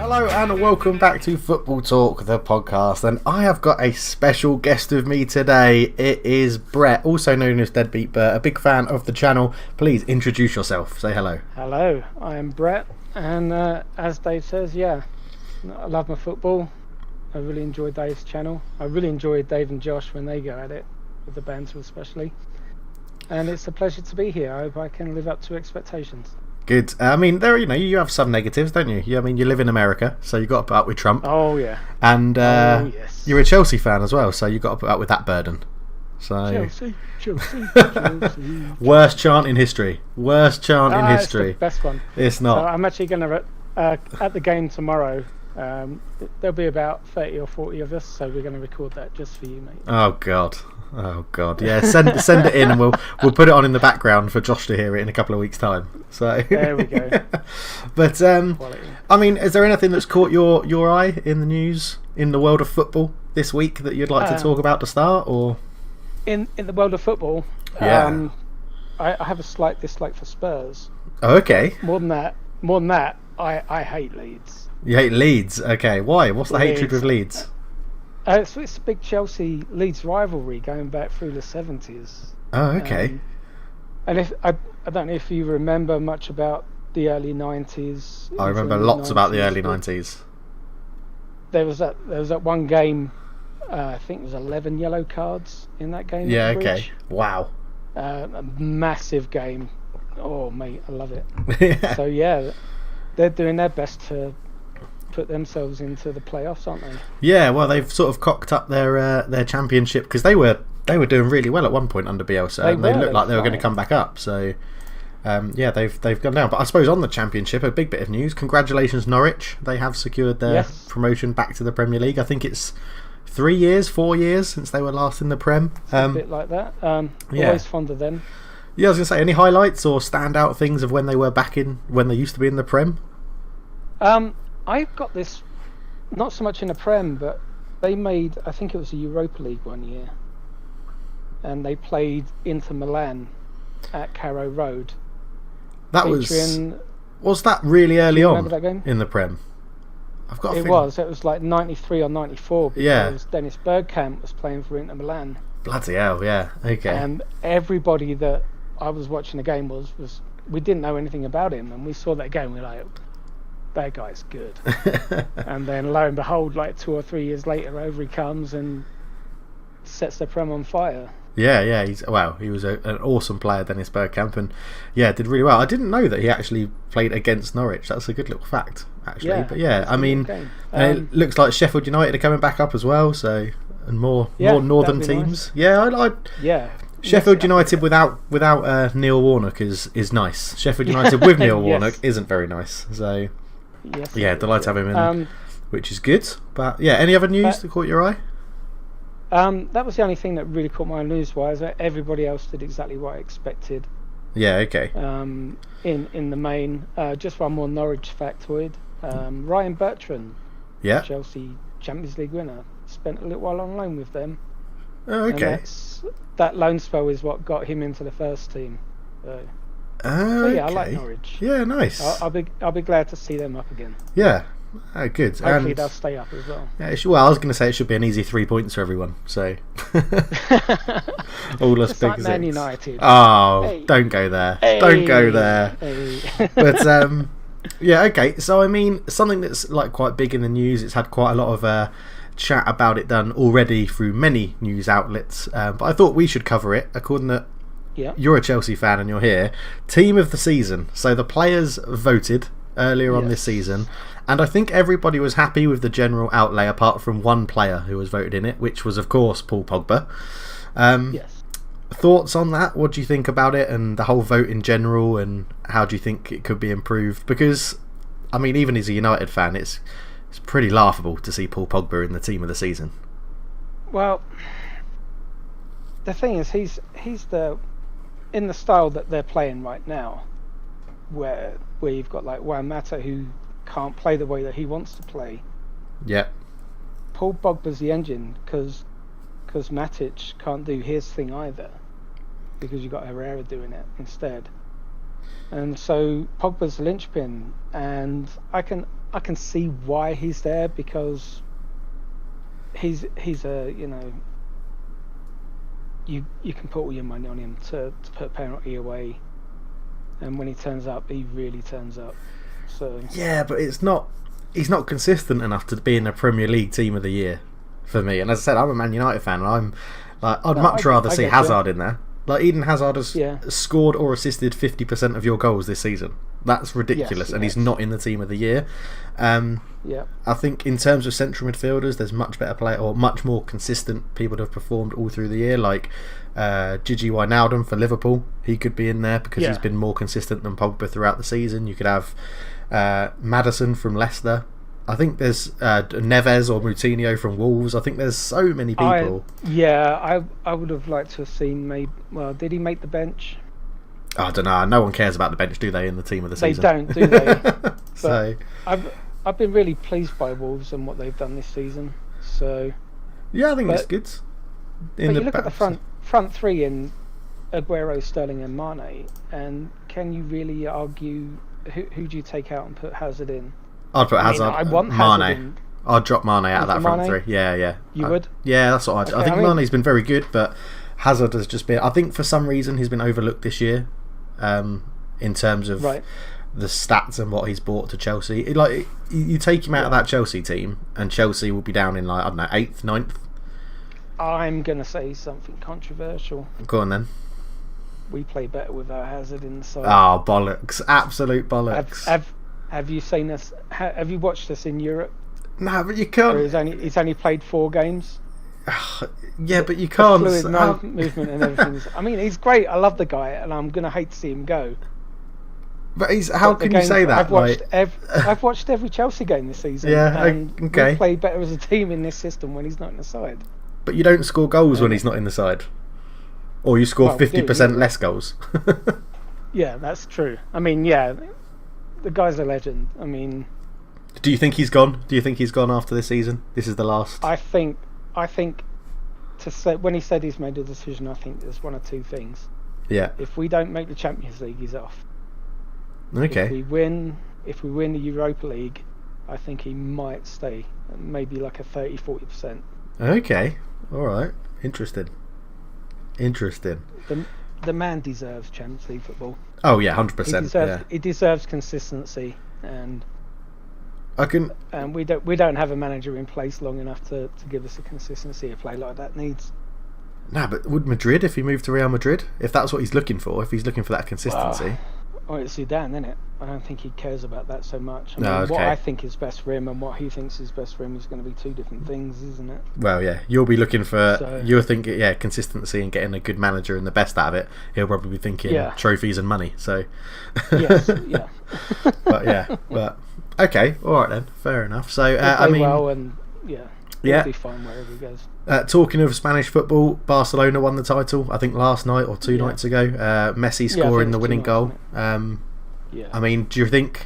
Hello and welcome back to Football Talk, the podcast, and I have got a special guest with me today. It is Brett, also known as Deadbeat Bert, a big fan of the channel. Please introduce yourself. Say hello. Hello, I am Brett, and as Dave says, I love my football. I really enjoy Dave's channel. I really enjoy Dave and Josh when they go at it, with the banter especially. And it's a pleasure to be here. I hope I can live up to expectations. Good. I mean, you have some negatives, don't you? You live in America, so you've got to put up with Trump. Oh, yeah. And yes. You're a Chelsea fan as well, so you've got to put up with that burden. So Chelsea. Worst chant in history. Worst chant in history. It's the best one. It's not. So I'm actually going to, at the game tomorrow, there'll be about 30 or 40 of us, so we're going to record that just for you, mate. Oh God. Yeah, send it in, and we'll put it on in the background for Josh to hear it in a couple of weeks' time. So there we go. But I mean, is there anything that's caught your eye in the news in the world of football this week that you'd like to talk about to start, or in the world of football? Yeah. I have a slight dislike for Spurs. Oh, okay. More than that, I hate Leeds. You hate Leeds? Okay, why? What's the hatred with Leeds? It's a big Chelsea-Leeds rivalry going back through the 70s. Oh, okay. And if I don't know if you remember much about the early 90s. I remember lots about the early 90s. There was that one game. I think it was 11 yellow cards in that game. Yeah. Okay. Wow. A massive game. Oh, mate, I love it. Yeah. So yeah, they're doing their best to put themselves into the playoffs, aren't they? Yeah, well, they've sort of cocked up their championship, because they were doing really well at one point under Bielsa, and they looked like they were going to come back up. So they've gone down. But I suppose on the championship, a big bit of news. Congratulations, Norwich. They have secured their promotion back to the Premier League. I think it's 4 years since they were last in the Prem. A bit like that. Always fond of them. Yeah, I was going to say, any highlights or standout things of when they were when they used to be in the Prem? I've got this, not so much in the Prem, but they made, I think it was the Europa League one year, and they played Inter Milan at Carrow Road. That was that really early on that game? In the Prem? It was like 93 or 94, because Dennis Bergkamp was playing for Inter Milan. Bloody hell, yeah, okay. And everybody that I was watching the game was we didn't know anything about him, and we saw that game, we were like, that guy's good. And then lo and behold, like 2 or 3 years later, over he comes and sets the Prem on fire. Yeah, he was an awesome player, Dennis Bergkamp, and did really well. I didn't know that he actually played against Norwich. That's a good little fact, actually. But I mean, it looks like Sheffield United are coming back up as well, so, and more northern teams. Nice. Sheffield United without Neil Warnock is nice. Sheffield United with Neil Warnock isn't very nice. So delighted to have him in, which is good. But any other news that caught your eye? That was the only thing that really caught my eye news-wise. Everybody else did exactly what I expected. Yeah, okay. In the main, just one more Norwich factoid. Ryan Bertrand, Chelsea Champions League winner, spent a little while on loan with them. Oh, okay. And that loan spell is what got him into the first team. So okay. I like Norwich. Yeah, nice. I'll be glad to see them up again. Yeah. Oh, good. Hopefully they'll stay up as well. Yeah, I was going to say it should be an easy 3 points for everyone. So all us big like Man United. Oh, don't go there. Don't go there. But okay. So I mean, something that's like quite big in the news. It's had quite a lot of chat about it done already through many news outlets. But I thought we should cover it, according to you're a Chelsea fan and you're here. Team of the season. So the players voted earlier on this season, and I think everybody was happy with the general outlay, apart from one player who was voted in it, which was of course Paul Pogba. Thoughts on that? What do you think about it and the whole vote in general, and how do you think it could be improved? Because I mean, even as a United fan, it's pretty laughable to see Paul Pogba in the team of the season. Well, the thing is, he's in the style that they're playing right now, where you've got like Juan Mata, who can't play the way that he wants to play. Yeah. Paul Pogba's the engine, because Matic can't do his thing either, because you've got Herrera doing it instead. And so Pogba's the linchpin, and I can I can see why he's there, because he's a, you can put all your money on him to put a penalty away, and when he turns up, he really turns up. So yeah, but he's not consistent enough to be in a Premier League team of the year for me. And as I said, I'm a Man United fan, and I'm like, I'd much rather see Hazard in there. Like, Eden Hazard has scored or assisted 50% of your goals this season. That's ridiculous, and he's not in the team of the year. I think in terms of central midfielders, there's much better player, or much more consistent people that have performed all through the year, like Gigi Wijnaldum for Liverpool. He could be in there because he's been more consistent than Pogba throughout the season. You could have Maddison from Leicester. I think there's Neves or Moutinho from Wolves. I think there's so many people. I would have liked to have seen did he make the bench? I don't know. No one cares about the bench, do they, in the team of the season? They don't, do they? So I've been really pleased by Wolves and what they've done this season. So yeah, I think it's good. But you look at the front three in Aguero, Sterling and Mane, and can you really argue who do you take out and put Hazard in? I'd put Hazard. I want Mane. Hazard in. I'd drop Mane out of that front three. Yeah. You would? Yeah, that's what I think. Mane's been very good, but Hazard has just been. I think for some reason he's been overlooked this year, in terms of the stats and what he's brought to Chelsea. Like, you take him out of that Chelsea team, and Chelsea will be down in, like, I don't know, 8th, 9th. I'm gonna say something controversial. Go on then. We play better with our Hazard in the side. Oh, bollocks! Absolute bollocks. Have you seen us? Have you watched us in Europe? No, but you can't. He's only played 4 games. Yeah, but you can't. Fluid movement and everything. I mean, he's great. I love the guy, and I'm gonna hate to see him go. But how can you say that? I've watched every Chelsea game this season. Yeah, and okay. We play better as a team in this system when he's not in the side. But you don't score goals when he's not in the side, or you score 50% less goals. Yeah, that's true. I mean, yeah, the guy's a legend. I mean, do you think he's gone? Do you think he's gone after this season? This is the last. I think to say, when he said he's made a decision, I think there's one or two things. Yeah. If we don't make the Champions League, he's off. Okay. If we win the Europa League, I think he might stay. Maybe like a 30-40%. Okay. All right. Interesting. The man deserves Champions League football. Oh yeah, 100%. He deserves consistency, and we don't have a manager in place long enough to give us the consistency a play like that needs. Nah, but would Madrid, if he moved to Real Madrid, if that's what he's looking for, if he's looking for that consistency? Well, it's Zidane, isn't it? I don't think he cares about that so much. I mean, okay. What I think is best for him and what he thinks is best for him is going to be two different things, isn't it? Well, yeah, you'll be looking for you're thinking consistency and getting a good manager and the best out of it. He'll probably be thinking trophies and money. So yes, yeah. but okay, all right then, fair enough. So I mean, well, and he'll be fine wherever he goes. Talking of Spanish football, Barcelona won the title, I think last night or 2 nights ago. Messi scoring the winning goal. I mean, do you think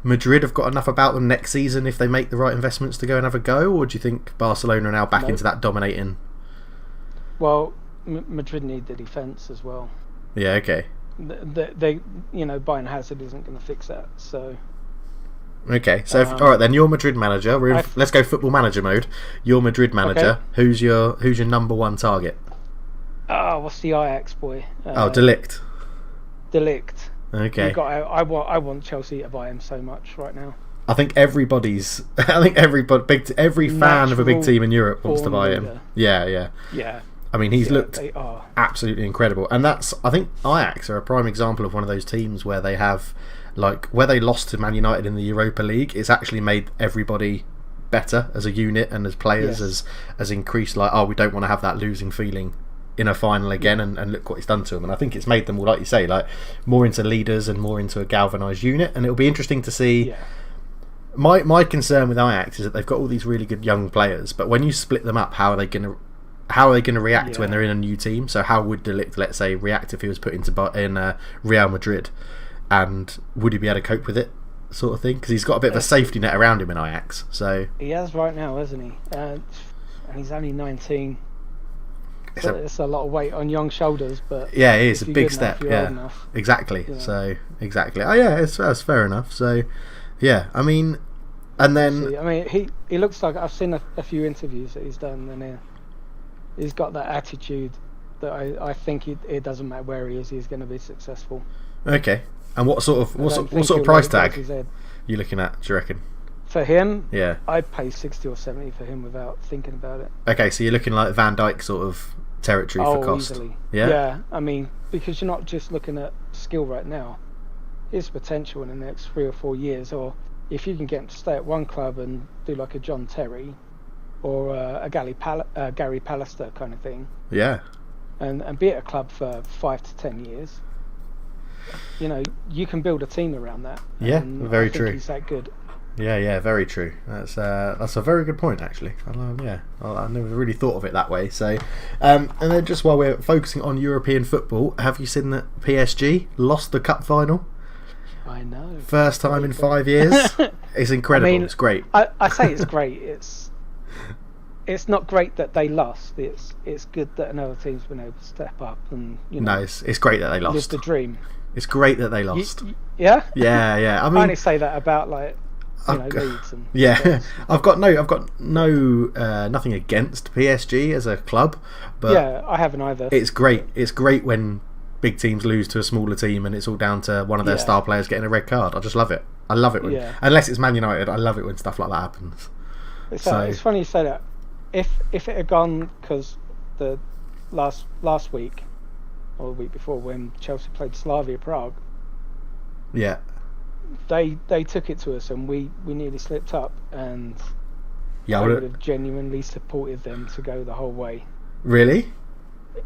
Madrid have got enough about them next season if they make the right investments to go and have a go, or do you think Barcelona are now back into that dominating? Well, Madrid need the defence as well. Yeah, okay. They buying Hazard isn't going to fix that. So. Okay, so all right then. You're Madrid manager. Let's go football manager mode. You're Madrid manager. Okay. Who's your number one target? What's the Ajax boy? Delict. Delict. Okay. I want Chelsea to buy him so much right now. I think every fan of a big team in Europe wants to buy him. Yeah. I mean, he's looked absolutely incredible, and I think Ajax are a prime example of one of those teams where they have. Like, where they lost to Man United in the Europa League, it's actually made everybody better as a unit and as players, as increased, like, we don't want to have that losing feeling in a final again, and look what it's done to them. And I think it's made them, like you say, like more into leaders and more into a galvanised unit, and it'll be interesting to see. My concern with Ajax is that they've got all these really good young players, but when you split them up, how are they going to react when they're in a new team? So how would De Ligt, let's say, react if he was put in Real Madrid? And would he be able to cope with it, sort of thing? Because he's got a bit of a safety net around him in Ajax. So he has right now, hasn't he? And he's only 19. It's a lot of weight on young shoulders, but yeah, it is a big step. Exactly. So exactly. Oh yeah, that's fair enough. So yeah, I mean, And then I mean, he looks like, I've seen a few interviews that he's done, and he's got that attitude that I think it doesn't matter where he is, he's going to be successful. Okay. And what sort of price tag you looking at, do you reckon? For him, yeah, I'd pay 60 or 70 for him without thinking about it. Okay, so you're looking like Van Dijk sort of territory for cost. Easily. Yeah? Yeah, I mean, because you're not just looking at skill right now. His potential in the next 3 or 4 years, or if you can get him to stay at one club and do like a John Terry or a Gary Pallister kind of thing. Yeah. And be at a club for 5 to 10 years. You know, you can build a team around that. Yeah, very true. He's that good. Yeah, very true. That's a very good point, actually. I never really thought of it that way. So, and then just while we're focusing on European football, have you seen that PSG lost the cup final? I know. First time in 5 years. It's incredible. I mean, it's great. I say it's great. It's not great that they lost. It's good that another team's been able to step up and No, it's great that they lost. Just a dream. It's great that they lost. Yeah. Yeah. I mean, I only say that about like. Leeds and I've got no nothing against PSG as a club, but yeah, I haven't either. It's great. It's great when big teams lose to a smaller team and it's all down to one of their star players getting a red card. I just love it. I love it when, unless it's Man United, I love it when stuff like that happens. It's funny you say that. If it had gone, because the last week or the week before when Chelsea played Slavia Prague, they took it to us and we nearly slipped up, and I would have genuinely supported them to go the whole way. Really?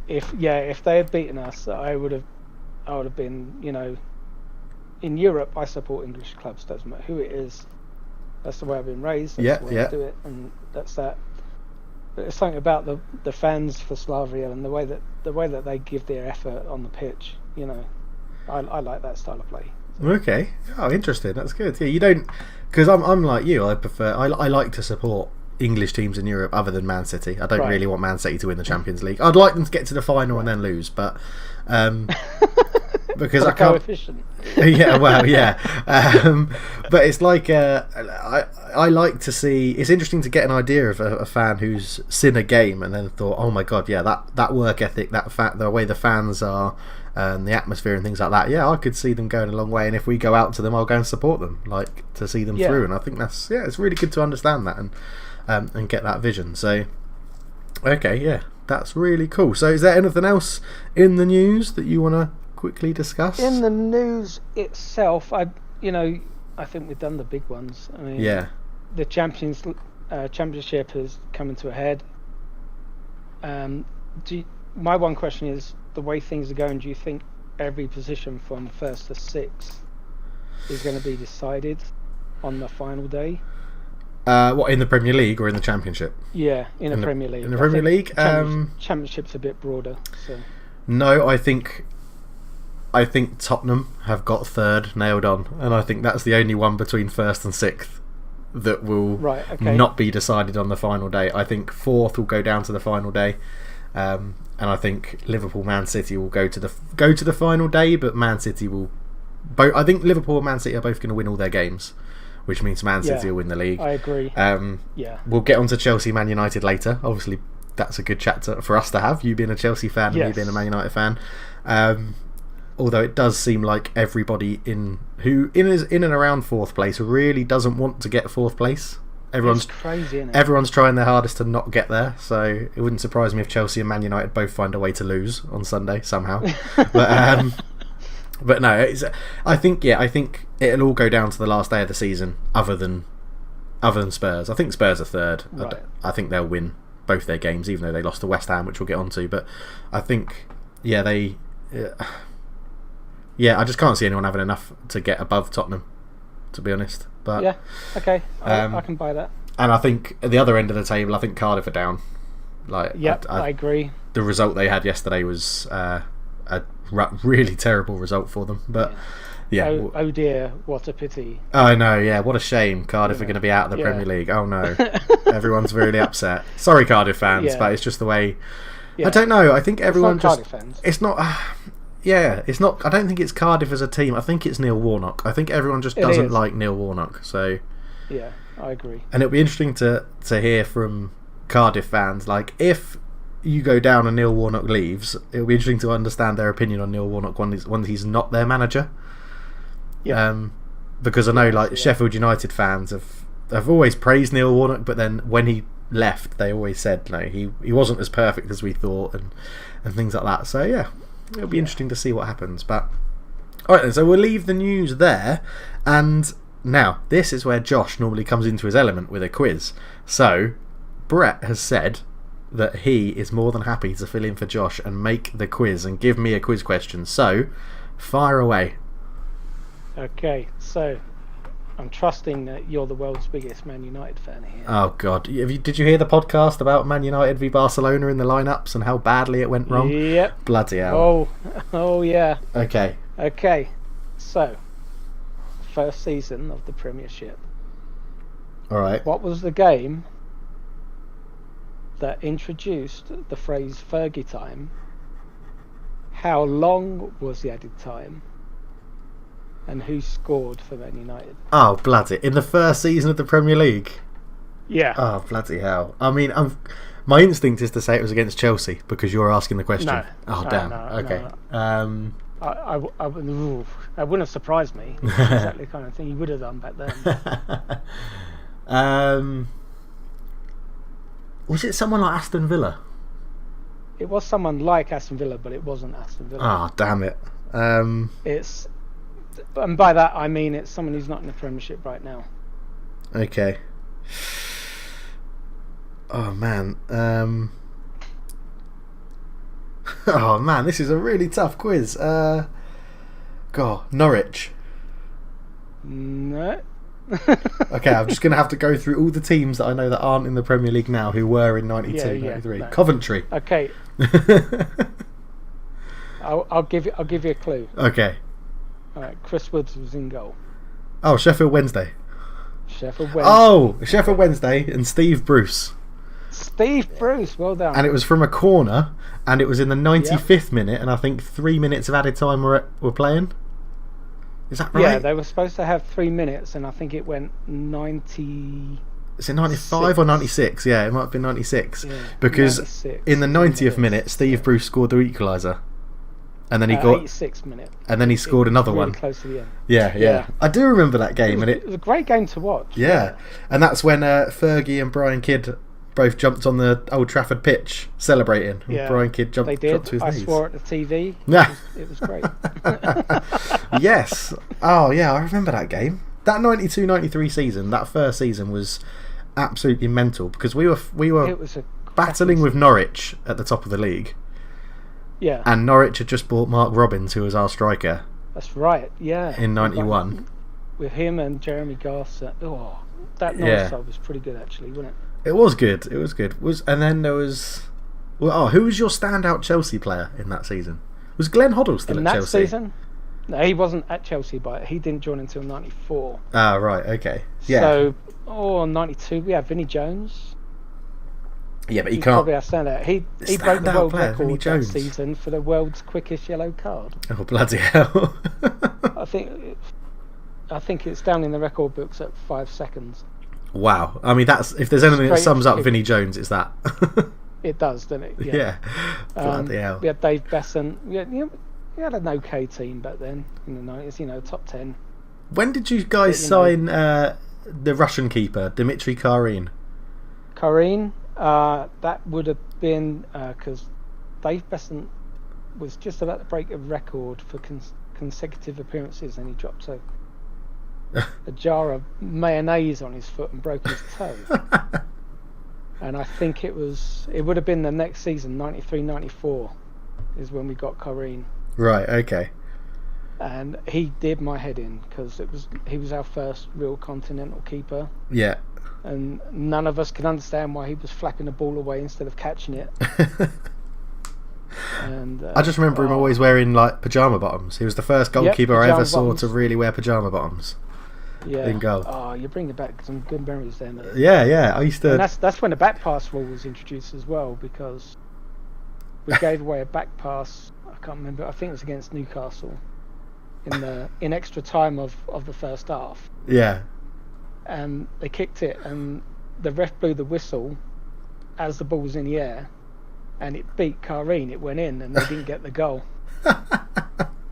If they had beaten us, I would have been, in Europe I support English clubs, doesn't matter who it is. That's the way I've been raised, that's the way I do it, and that's that. But there's something about the fans for Slavia and the way that they give their effort on the pitch, I like that style of play. Okay. Oh, interesting. That's good. Yeah, you don't, because I'm like you. I like to support English teams in Europe other than Man City. I don't really want Man City to win the Champions League. I'd like them to get to the final and then lose, but because I can't. Coefficient. Yeah, well, yeah. But it's like I like to see. It's interesting to get an idea of a fan who's seen a game and then thought, oh my god, yeah, that work ethic, the way the fans are. And the atmosphere and things like that. Yeah, I could see them going a long way, and if we go out to them, I'll go and support them, like to see them through. And I think that's it's really good to understand that and get that vision. So, okay, that's really cool. So, is there anything else in the news that you want to quickly discuss? In the news itself, I think we've done the big ones. I mean, the championship has come to a head. My one question is, the way things are going, do you think every position from first to sixth is going to be decided on the final day? What, in the Premier League or in the Championship? Yeah, in the Premier League. In the Premier League? Championship's a bit broader. So. No, I think Tottenham have got third nailed on, and I think that's the only one between first and sixth that will not be decided on the final day. I think fourth will go down to the final day. And I think Liverpool, Man City will go to the final day, but Man City will both. I think Liverpool and Man City are both going to win all their games, which means Man City will win the league. I agree. We'll get on to Chelsea, Man United later. Obviously, that's a good chat for us to have. You being a Chelsea fan and me being a Man United fan. Although it does seem like everybody in and around fourth place really doesn't want to get fourth place. It's crazy, isn't it? Everyone's trying their hardest to not get there, so it wouldn't surprise me if Chelsea and Man United both find a way to lose on Sunday somehow. But no, I think it'll all go down to the last day of the season. Other than Spurs, I think Spurs are third. Right. I think they'll win both their games, even though they lost to West Ham, which we'll get onto. But I think, I just can't see anyone having enough to get above Tottenham, to be honest. But okay, I can buy that. And I think at the other end of the table, I think Cardiff are down. I agree. The result they had yesterday was a really terrible result for them. But oh dear, what a pity. I know, what a shame. Cardiff are going to be out of the Premier League. Oh no, everyone's really upset. Sorry, Cardiff fans, but it's just the way. I don't know. I think everyone it's not Cardiff fans. It's not. It's not. I don't think it's Cardiff as a team. I think it's Neil Warnock. I think everyone just doesn't like Neil Warnock. So I agree. And it'll be interesting to hear from Cardiff fans, like, if you go down and Neil Warnock leaves, it'll be interesting to understand their opinion on Neil Warnock when he's not their manager. Yeah. Because I know, Sheffield United fans have always praised Neil Warnock, but then when he left, they always said, no, he wasn't as perfect as we thought, and things like that. So yeah, it'll be interesting to see what happens. But alright then, so we'll leave the news there, and now this is where Josh normally comes into his element with a quiz. So Brett has said that he is more than happy to fill in for Josh and make the quiz and give me a quiz question. So fire away. Okay, so I'm trusting that you're the world's biggest Man United fan here. Oh God, did you hear the podcast about Man United v Barcelona in the lineups and how badly it went wrong? Yep. Bloody hell. Oh yeah. Okay. So, first season of the Premiership. Alright. What was the game that introduced the phrase Fergie time? How long was the added time? And who scored for Man United? Oh, bloody. In the first season of the Premier League? Yeah. Oh, bloody hell. I mean, my instinct is to say it was against Chelsea because you're asking the question. No. Damn. No, okay. No. I wouldn't have surprised me. It's exactly the kind of thing you would have done back then. Was it someone like Aston Villa? It was someone like Aston Villa, but it wasn't Aston Villa. Oh, damn it. And by that I mean it's someone who's not in the Premiership right now. Okay. Oh man. Oh man, this is a really tough quiz. Norwich. No. Okay, I'm just going to have to go through all the teams that I know that aren't in the Premier League now who were in 92, 93. No. Coventry. Okay. I'll give you a clue. Okay. All right, Chris Woods was in goal. Oh, Sheffield Wednesday. Sheffield Wednesday and Steve Bruce. Steve Bruce, well done. And it was from a corner, and it was in the 95th minute, and I think 3 minutes of added time were playing. Is that right? Yeah, they were supposed to have 3 minutes, and I think it went 90. Is it 95 or 96? Yeah, it might have been 96. Yeah, because 96, in the 90th minute, Steve Bruce scored the equaliser. And then he got 86 minute. And then he scored another really one. Close to the end. Yeah. I do remember that game, it was a great game to watch. Yeah, and that's when Fergie and Brian Kidd both jumped on the Old Trafford pitch celebrating. Yeah, Brian Kidd dropped to his knees. I swore at the TV. Yeah, it was great. Yes. Oh yeah, I remember that game. That 92-93 season, that first season was absolutely mental because we were battling with Norwich at the top of the league. Yeah. And Norwich had just bought Mark Robbins, who was our striker. That's right, yeah. In 91. With him and Jeremy Garcer. Oh, that Norwich side was pretty good actually, wasn't it? It was good. And then there was... who was your standout Chelsea player in that season? Was Glenn Hoddle still at Chelsea? In that season? No, he wasn't at Chelsea, but he didn't join until 94. Ah, right, okay. Yeah. So, 92, we have Vinnie Jones. Yeah, but He's can't... probably our standout. He broke the world record that season for the world's quickest yellow card. Oh, bloody hell. I think it's down in the record books at 5 seconds. Wow. I mean, that's if there's anything that sums up Vinnie Jones, it's that. It does, doesn't it? Yeah. Bloody hell. We had Dave Besson. We had an okay team back then in the 90s, top 10. When did you guys sign the Russian keeper, Dmitry Karin? That would have been because Dave Besson was just about to break a record for consecutive appearances, and he dropped a jar of mayonnaise on his foot and broke his toe. And I think it would have been the next season, 93-94, is when we got Karin. Right. Okay. And he did my head in because he was our first real continental keeper. Yeah. And none of us could understand why he was flapping the ball away instead of catching it. And I just remember him always wearing like pyjama bottoms. He was the first goalkeeper I ever saw to really wear pyjama bottoms. Yeah. In goal. Oh, you're bringing back some good memories there. Yeah. I used to. And that's when the back pass rule was introduced as well, because we gave away a back pass. I can't remember. I think it was against Newcastle in extra time of the first half. Yeah. and they kicked it, and the ref blew the whistle as the ball was in the air, and it beat Karine. It went in, and they didn't get the goal.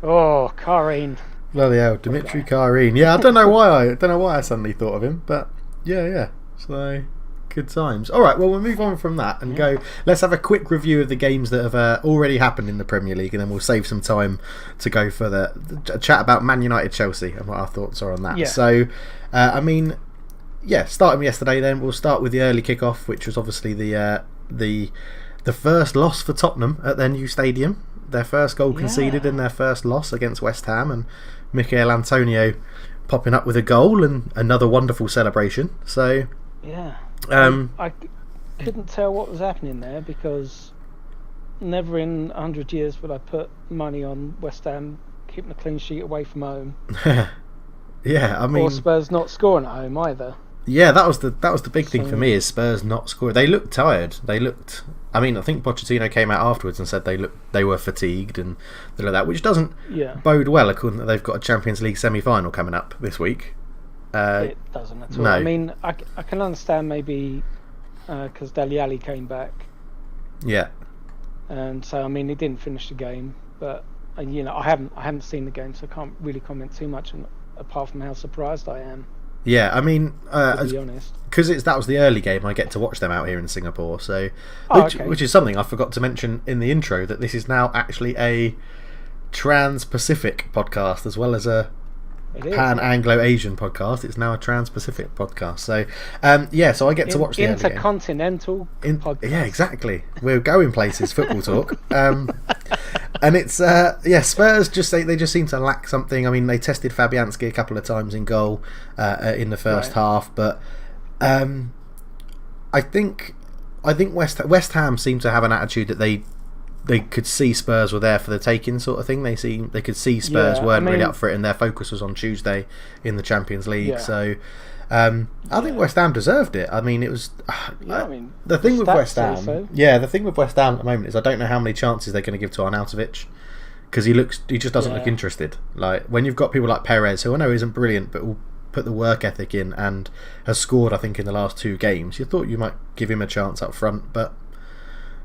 Oh, Karine! Bloody hell, Dimitri Karine. Yeah, I don't know why I suddenly thought of him, but yeah. So good times. All right, well we'll move on from that and go. Let's have a quick review of the games that have already happened in the Premier League, and then we'll save some time to go for the chat about Man United Chelsea and what our thoughts are on that. Yeah. So, starting yesterday, then we'll start with the early kickoff, which was obviously the first loss for Tottenham at their new stadium. Their first goal conceded in their first loss against West Ham, and Michail Antonio popping up with a goal and another wonderful celebration. So I couldn't tell what was happening there, because never in 100 years would I put money on West Ham keeping a clean sheet away from home. Yeah, I mean, or Spurs not scoring at home either. Yeah, that was the big thing for me, is Spurs not scoring. They looked tired. I mean, I think Pochettino came out afterwards and said they were fatigued and things like that, which doesn't bode well, according that they've got a Champions League semi-final coming up this week. It doesn't at all. No. I mean, I can understand maybe because Dele Alli came back. Yeah. And so, I mean, he didn't finish the game, but I haven't seen the game, so I can't really comment too much apart from how surprised I am. Yeah, I mean, to be honest, because that was the early game, I get to watch them out here in Singapore. So, which is something I forgot to mention in the intro, that this is now actually a Trans-Pacific podcast as well as a Pan-Anglo-Asian podcast. It's now a Trans-Pacific podcast. So, so I get to watch the intercontinental podcast. Yeah, exactly. We're going places. Football talk. And it's Spurs they just seem to lack something. I mean, they tested Fabianski a couple of times in goal in the first half, but I think West Ham seem to have an attitude that they could see Spurs were there for the taking, sort of thing. They could see Spurs weren't really up for it, and their focus was on Tuesday in the Champions League. Yeah. So I think West Ham deserved it. I mean, it was the thing with West Ham. So. Yeah, the thing with West Ham at the moment is I don't know how many chances they're going to give to Arnautovic, because he just doesn't look interested. Like, when you've got people like Perez, who I know isn't brilliant, but will put the work ethic in and has scored, I think, in the last 2 games. You thought you might give him a chance up front, but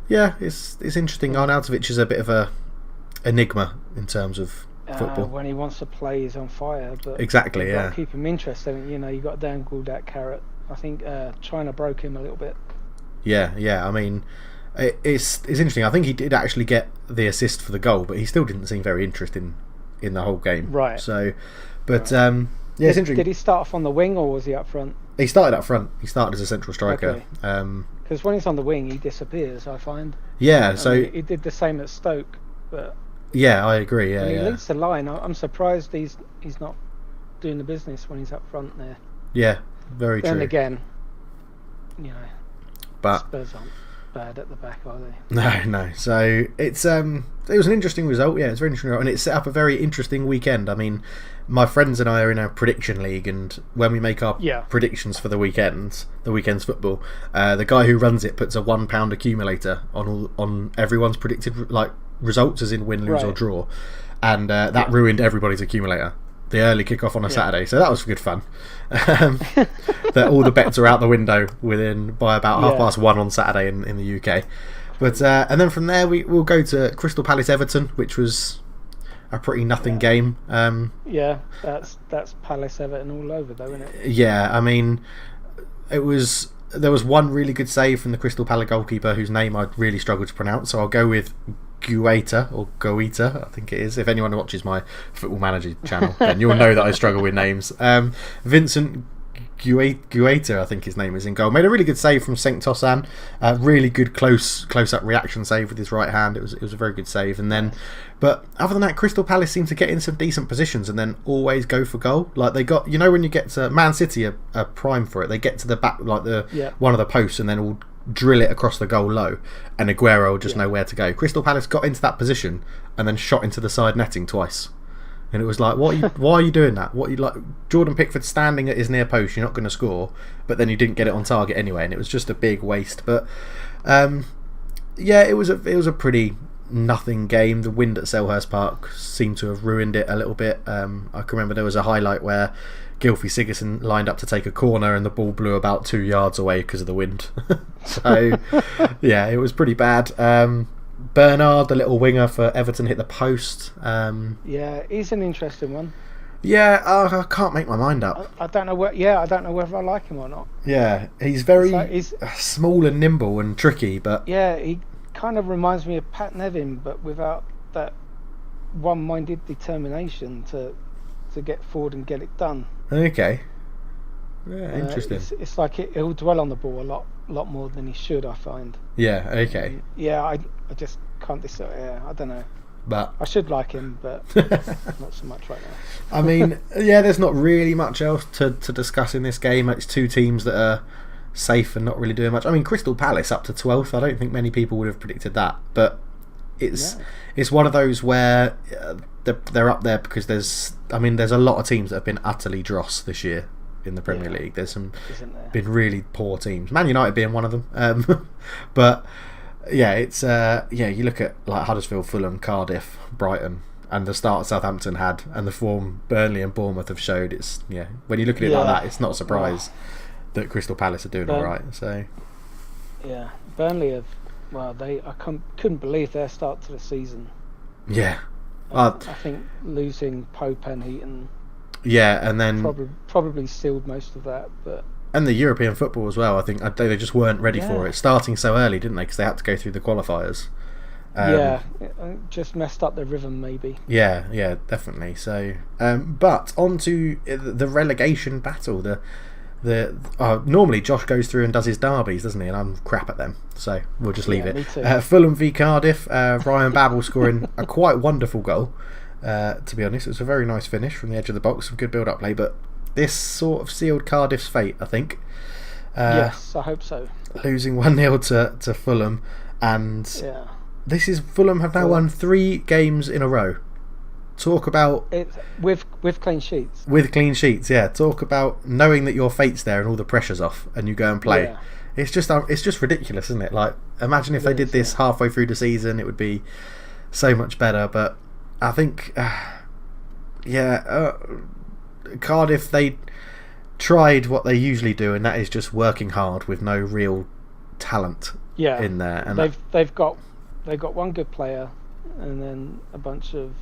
yeah, it's interesting. Arnautovic is a bit of a enigma in terms of football. When he wants to play, he's on fire. But exactly, you've got to keep him interested. You've got to dangle that carrot. I think China broke him a little bit. Yeah. I mean, it's interesting. I think he did actually get the assist for the goal, but he still didn't seem very interested in the whole game. Right. So, but it's interesting. Did he start off on the wing, or was he up front? He started up front. He started as a central striker. Because when he's on the wing, he disappears, I find. Yeah, he did the same at Stoke, but yeah, I agree. Yeah, when he leads the line, I'm surprised he's not doing the business when he's up front there. Yeah, very true. Then again, but Spurs aren't bad at the back, are they? No. So it was an interesting result. Yeah, it's very interesting, and it set up a very interesting weekend. I mean, my friends and I are in a prediction league, and when we make our predictions for the weekend's football, the guy who runs it puts a £1 accumulator on everyone's predicted results, as in win, lose or draw, and that ruined everybody's accumulator. The early kickoff on a Saturday, so that was good fun. That all the bets are out the window by about 1:30 on Saturday in the UK. But and then from there we'll go to Crystal Palace Everton, which was a pretty nothing game. That's Palace Everton all over, though, isn't it? Yeah, I mean, there was one really good save from the Crystal Palace goalkeeper, whose name I really struggled to pronounce, so I'll go with Goita, I think it is. If anyone watches my Football Manager channel, then you'll know that I struggle with names. Vincent Guaita, I think his name is, in goal. Made a really good save from St. Tossan. Really good close-up reaction save with his right hand. It was a very good save. And then, but other than that, Crystal Palace seemed to get in some decent positions and then always go for goal. Like, they got, when you get to Man City are prime for it. They get to the back, like one of the posts, and then all drill it across the goal low, and Aguero will just know where to go. Crystal Palace got into that position and then shot into the side netting twice, and it was like, why are you doing that? Jordan Pickford standing at his near post, you're not going to score, but then you didn't get it on target anyway, and it was just a big waste. But it was a pretty nothing game. The wind at Selhurst Park seemed to have ruined it a little bit. I can remember there was a highlight where Gylfi Sigurdsson lined up to take a corner and the ball blew about 2 yards away because of the wind. So yeah, it was pretty bad. Bernard, the little winger for Everton, hit the post. Yeah, he's an interesting one. Yeah, I can't make my mind up. I don't know whether I like him or not. Yeah, he's very small and nimble and tricky, but yeah, he kind of reminds me of Pat Nevin, but without that one-minded determination to get forward and get it done. Okay. Yeah, interesting. It's like he'll dwell on the ball a lot more than he should, I find. Yeah. Okay. I just can't decide. Yeah, I don't know. But I should like him, but not so much right now. I mean, yeah, there's not really much else to discuss in this game. It's two teams that are safe and not really doing much. I mean, Crystal Palace up to 12th. I don't think many people would have predicted that, but it's one of those where they're up there because there's a lot of teams that have been utterly dross this year in the Premier League. There's been really poor teams. Man United being one of them, but. Yeah, it's you look at like Huddersfield, Fulham, Cardiff, Brighton, and the start Southampton had, and the form Burnley and Bournemouth have showed. It's when you look at it like that, it's not a surprise that Crystal Palace are doing all right. So yeah, Burnley have. Well, couldn't believe their start to the season. Yeah, I think losing Pope and Heaton. Yeah, and then probably sealed most of that, but. And the European football as well. I think they just weren't ready for it, starting so early, didn't they? Because they had to go through the qualifiers. It just messed up their rhythm, maybe. Yeah, definitely. So, but on to the relegation battle. Normally Josh goes through and does his derbies, doesn't he? And I'm crap at them, so we'll just leave it. Me too. Fulham v Cardiff. Ryan Babel scoring a quite wonderful goal. To be honest, it was a very nice finish from the edge of the box, some good build-up play, but. This sort of sealed Cardiff's fate, I think. Yes, I hope so. Losing 1-0 to Fulham, and Fulham have now won 3 games in a row. Talk about with clean sheets. With clean sheets, yeah. Talk about knowing that your fate's there and all the pressure's off, and you go and play. Yeah. It's just ridiculous, isn't it? Like, imagine if they did this halfway through the season, it would be so much better. But I think, Cardiff, they tried what they usually do, and that is just working hard with no real talent in there. And they've got one good player, and then a bunch of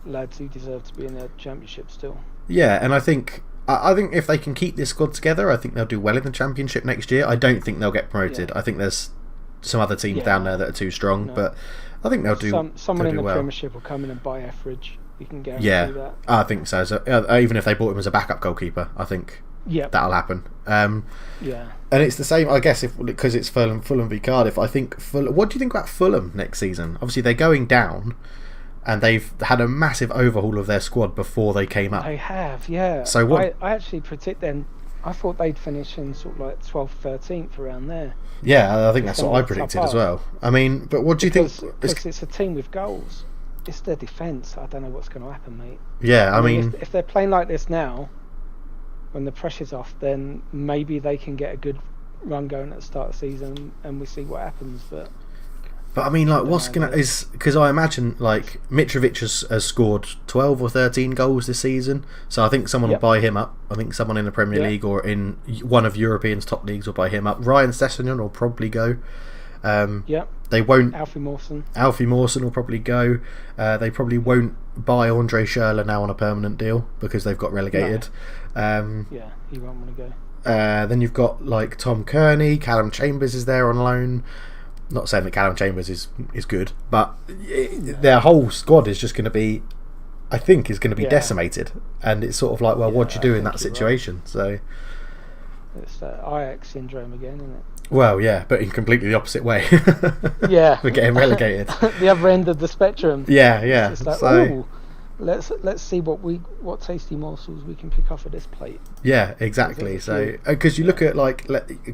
lads who deserve to be in the Championship still. Yeah, and I think if they can keep this squad together, I think they'll do well in the Championship next year. I don't think they'll get promoted. I think there's some other teams down there that are too strong, but I think they'll do. Someone in the well. Premiership will come in and buy Etheridge. You can guarantee that. I think so. Even if they bought him as a backup goalkeeper, I think that'll happen. And it's the same, I guess, because it's Fulham v Cardiff. I think what do you think about Fulham next season? Obviously, they're going down, and they've had a massive overhaul of their squad before they came up. They have, yeah. So what? I actually predict them. I thought they'd finish in sort of like 12th, 13th around there. Yeah, I think that's what I predicted as well. I mean, but what do you think? Because it's a team with goals. It's their defence. I don't know what's going to happen, mate. Yeah, I mean... If they're playing like this now, when the pressure's off, then maybe they can get a good run going at the start of the season, and we see what happens, but I mean, like, what's going to... Because I imagine, like, Mitrovic has scored 12 or 13 goals this season, so I think someone will buy him up. I think someone in the Premier League or in one of Europe's top leagues will buy him up. Ryan Sessegnon will probably go. They won't. Alfie Mawson will probably go. They probably won't buy Andre Schürrle now on a permanent deal because they've got relegated. No. He won't want to go. Then you've got like Tom Kearney, Callum Chambers is there on loan. Not saying that Callum Chambers is good, but their whole squad is just going to be, I think, decimated. And it's sort of like, well, what do you do in that situation? Right. So it's Ajax syndrome again, isn't it? Well, yeah, but in completely the opposite way. Yeah, we're getting relegated. The other end of the spectrum. Yeah. It's like, so, let's see what tasty morsels we can pick off of this plate. Yeah, exactly. So because you look at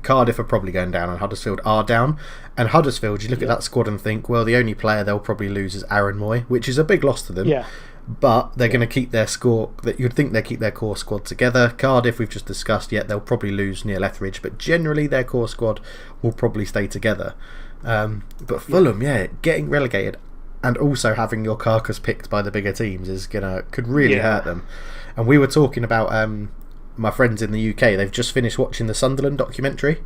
Cardiff are probably going down and Huddersfield are down, and Huddersfield, you look at that squad and think, well, the only player they'll probably lose is Aaron Moy, which is a big loss to them. Yeah. But they're going to keep their score. That you'd think they keep their core squad together. Cardiff, we've just discussed. They'll probably lose Neil Etheridge, but generally their core squad will probably stay together. But Fulham, getting relegated. and also having your carcass picked by the bigger teams could really hurt them. And we were talking about my friends in the UK. They've just finished watching the Sunderland documentary,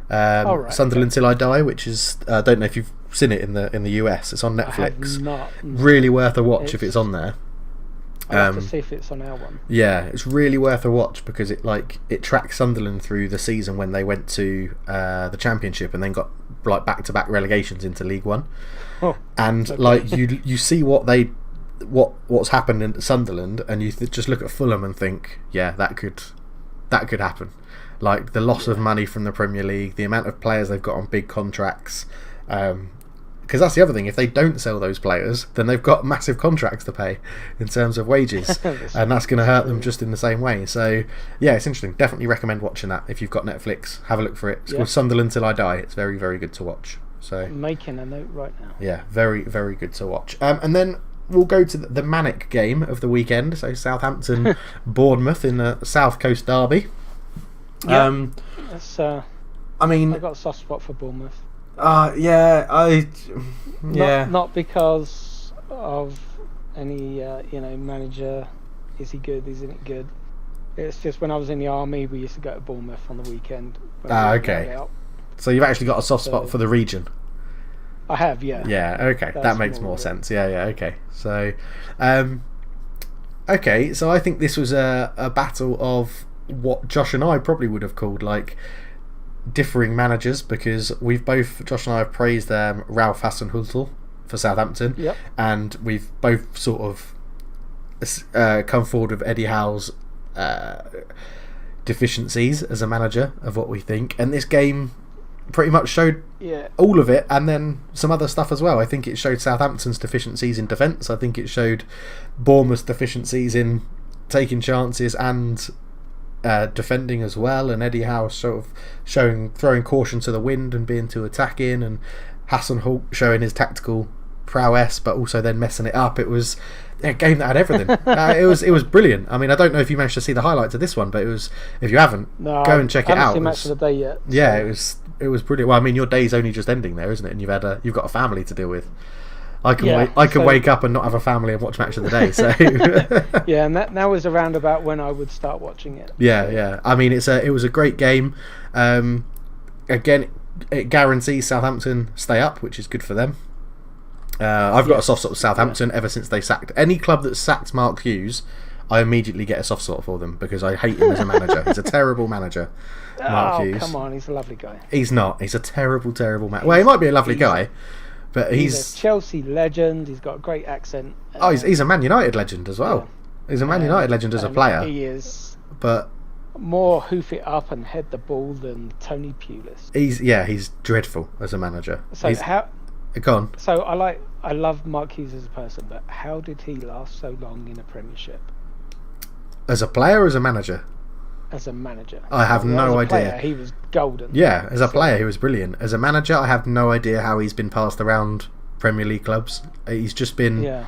Sunderland Till I Die, which is I don't know if you've seen it in the US. It's on Netflix. I have not. Really worth a watch if it's on there. I'll have to see if it's on our one. Yeah, it's really worth a watch because it tracks Sunderland through the season when they went to the Championship and then got like back-to-back relegations into League One. Oh, and okay. like you see what's happened in Sunderland, and you just look at Fulham and think, yeah, that could happen. Like the loss of money from the Premier League, the amount of players they've got on big contracts. Because that's the other thing. If they don't sell those players, then they've got massive contracts to pay in terms of wages, and that's going to hurt them just in the same way. So, yeah, it's interesting. Definitely recommend watching that if you've got Netflix. Have a look for it. It's called Sunderland Till I Die. It's very, very good to watch. So, I'm making a note right now. Yeah, very, very good to watch. And then we'll go to the manic game of the weekend. So, Southampton, Bournemouth in the South Coast derby. Yeah, I mean, I got a soft spot for Bournemouth. Not because of any manager. Is he good? Isn't it good? It's just when I was in the army, we used to go to Bournemouth on the weekend. Okay. So you've actually got a soft spot for the region. I have, yeah. Yeah. Okay, that makes more sense. Yeah. Okay. So, okay. So I think this was a battle of what Josh and I probably would have called like differing managers, because Josh and I have praised Ralph Hasenhüttl for Southampton, and we've both sort of come forward with Eddie Howe's deficiencies as a manager of what we think, and this game pretty much showed all of it, and then some other stuff as well. I think it showed Southampton's deficiencies in defence. I think it showed Bournemouth's deficiencies in taking chances and defending as well, and Eddie Howe sort of throwing caution to the wind and being too attacking, and Hasenhüttl showing his tactical prowess but also then messing it up. It was a game that had everything. It was brilliant. I mean, I don't know if you managed to see the highlights of this one, but it was, if you haven't, go and check it out. I haven't seen Match of the Day yet. Yeah, it was brilliant. Well, I mean, your day's only just ending there, isn't it? And you've got a family to deal with. I can wake up and not have a family and watch Match of the Day. So yeah, and that was around about when I would start watching it. Yeah. I mean, it was a great game. Again, it guarantees Southampton stay up, which is good for them. I've got a soft spot for Southampton ever since they sacked any club that sacked Mark Hughes. I immediately get a soft spot for them because I hate him as a manager. He's a terrible manager, Mark Hughes. Come on, he's a lovely guy. He's not. He's a terrible man. Well, he might be a lovely guy. But he's a Chelsea legend. He's got a great accent. He's a Man United legend as well. Yeah. He's a Man United legend as a player. He is. But more hoof it up and head the ball than Tony Pulis. He's dreadful as a manager. So go on. So I love Mark Hughes as a person, but how did he last so long in a Premiership? As a player or as a manager? As a manager. I have no idea. Player, he was golden. Yeah, as a player he was brilliant. As a manager, I have no idea how he's been passed around Premier League clubs. He's just been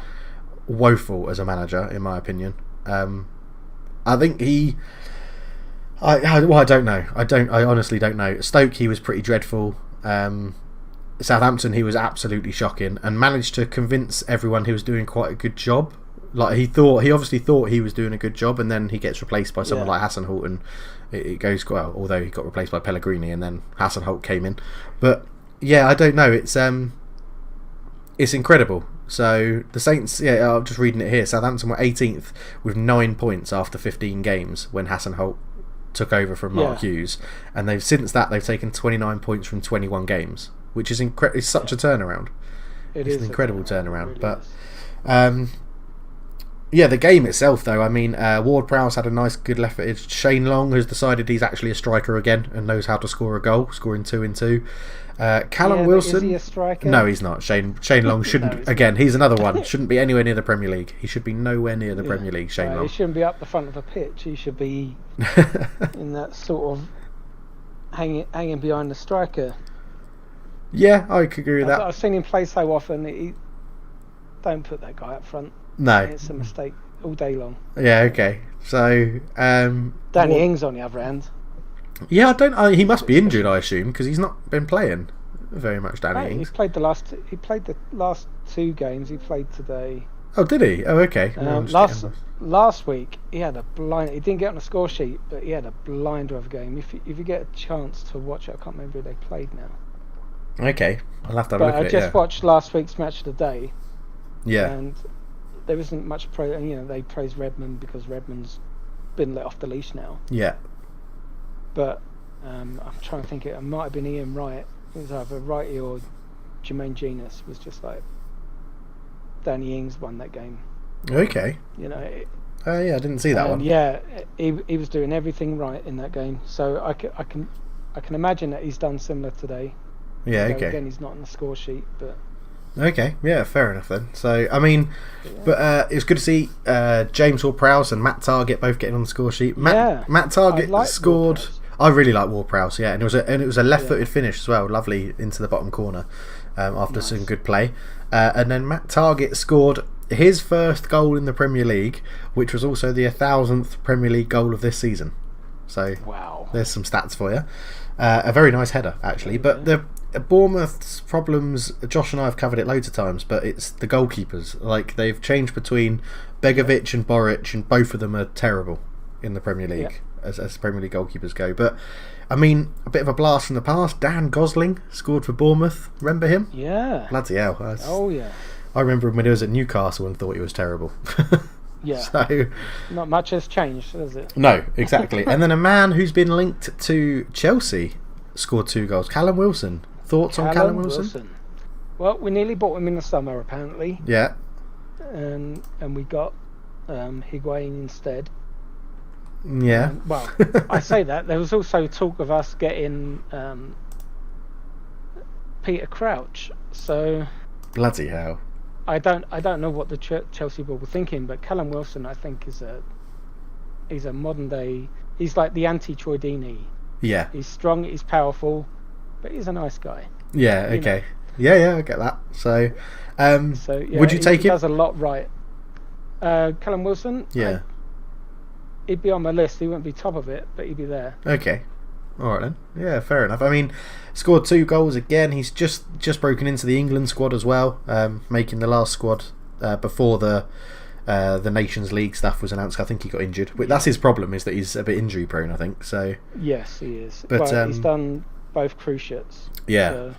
woeful as a manager, in my opinion. I think I don't know. I honestly don't know. Stoke, he was pretty dreadful. Southampton, he was absolutely shocking and managed to convince everyone he was doing quite a good job. Like he obviously thought he was doing a good job, and then he gets replaced by someone like Hasenhüttl, and it goes well. Although he got replaced by Pellegrini, and then Hasenhüttl came in. But yeah, I don't know. It's incredible. So the Saints, I'm just reading it here. Southampton were 18th with 9 points after 15 games when Hasenhüttl took over from Mark Hughes, and they've taken 29 points from 21 games, which is it's such a turnaround. It's an incredible turnaround. Really, but the game itself, though, I mean, Ward-Prowse had a nice, good left-footed. Shane Long has decided he's actually a striker again and knows how to score a goal, scoring 2 in 2. Callum Wilson. Is he a striker? No, he's not. Shane Long shouldn't. He's another one. Shouldn't be anywhere near the Premier League. He should be nowhere near the Premier League. Shane Long. He shouldn't be up the front of a pitch. He should be in that sort of hanging behind the striker. Yeah, I could agree with that. I've seen him play so often. Don't put that guy up front. No, it's a mistake all day long. Yeah, okay. So, Danny Ings on the other hand. Yeah, he must be injured, I assume, because he's not been playing. very much Danny Ings. He played the last 2 games. He played today. Oh, did he? Oh, okay. Last week he had a blind. He didn't get on the score sheet, but he had a blinder of a game. If you get a chance to watch it, I can't remember who they played now. Okay, I'll have to have a look at it. I just watched last week's match of the day. Yeah. And there isn't much they praise Redmond because Redmond's been let off the leash now. Yeah. But I'm trying to think. It might have been Ian Wright. It was either Wrighty or Jermaine Genus. Was just like Danny Ings won that game. Okay. Oh yeah, I didn't see that one. Yeah, he was doing everything right in that game. So I can imagine that he's done similar today. Yeah. Okay. Again, he's not on the score sheet, but. Okay, yeah, fair enough then. So, I mean, but it was good to see James Ward-Prowse and Matt Targett both getting on the score sheet. Matt Targett scored. I really like Ward-Prowse, yeah, and it was a left-footed finish as well, lovely into the bottom corner after some good play. And then Matt Targett scored his first goal in the Premier League, which was also the 1,000th Premier League goal of this season. So, there's some stats for you. A very nice header, actually, but the Bournemouth's problems, Josh and I have covered it loads of times, but it's the goalkeepers. Like, they've changed between Begovic and Boric, and both of them are terrible in the Premier League as Premier League goalkeepers go. But I mean, a bit of a blast from the past. Dan Gosling scored for Bournemouth. Remember him? Yeah. Bloody hell! Yeah. I remember him when he was at Newcastle and thought he was terrible. Yeah. So not much has changed, has it? No, exactly. And then a man who's been linked to Chelsea scored 2 goals. Callum Wilson. Thoughts on Callum Wilson? Well, we nearly bought him in the summer, apparently. Yeah. And we got Higuain instead. Yeah. Well, I say that. There was also talk of us getting Peter Crouch. So bloody hell. I don't know what the Chelsea board were thinking, but Callum Wilson, I think, he's a modern day. He's like the anti-Troy Deeney. Yeah. He's strong. He's powerful. But he's a nice guy. Yeah, okay. Yeah, I get that. So, would you take him? He does a lot right. Callum Wilson? Yeah. He'd be on my list. He wouldn't be top of it, but he'd be there. Okay. Alright then. Yeah, fair enough. I mean, scored 2 goals again. He's just broken into the England squad as well, making the last squad before the Nations League stuff was announced. I think he got injured. That's his problem, is that he's a bit injury prone, I think. So yes, he is. But he's done both cruciates. Yeah. So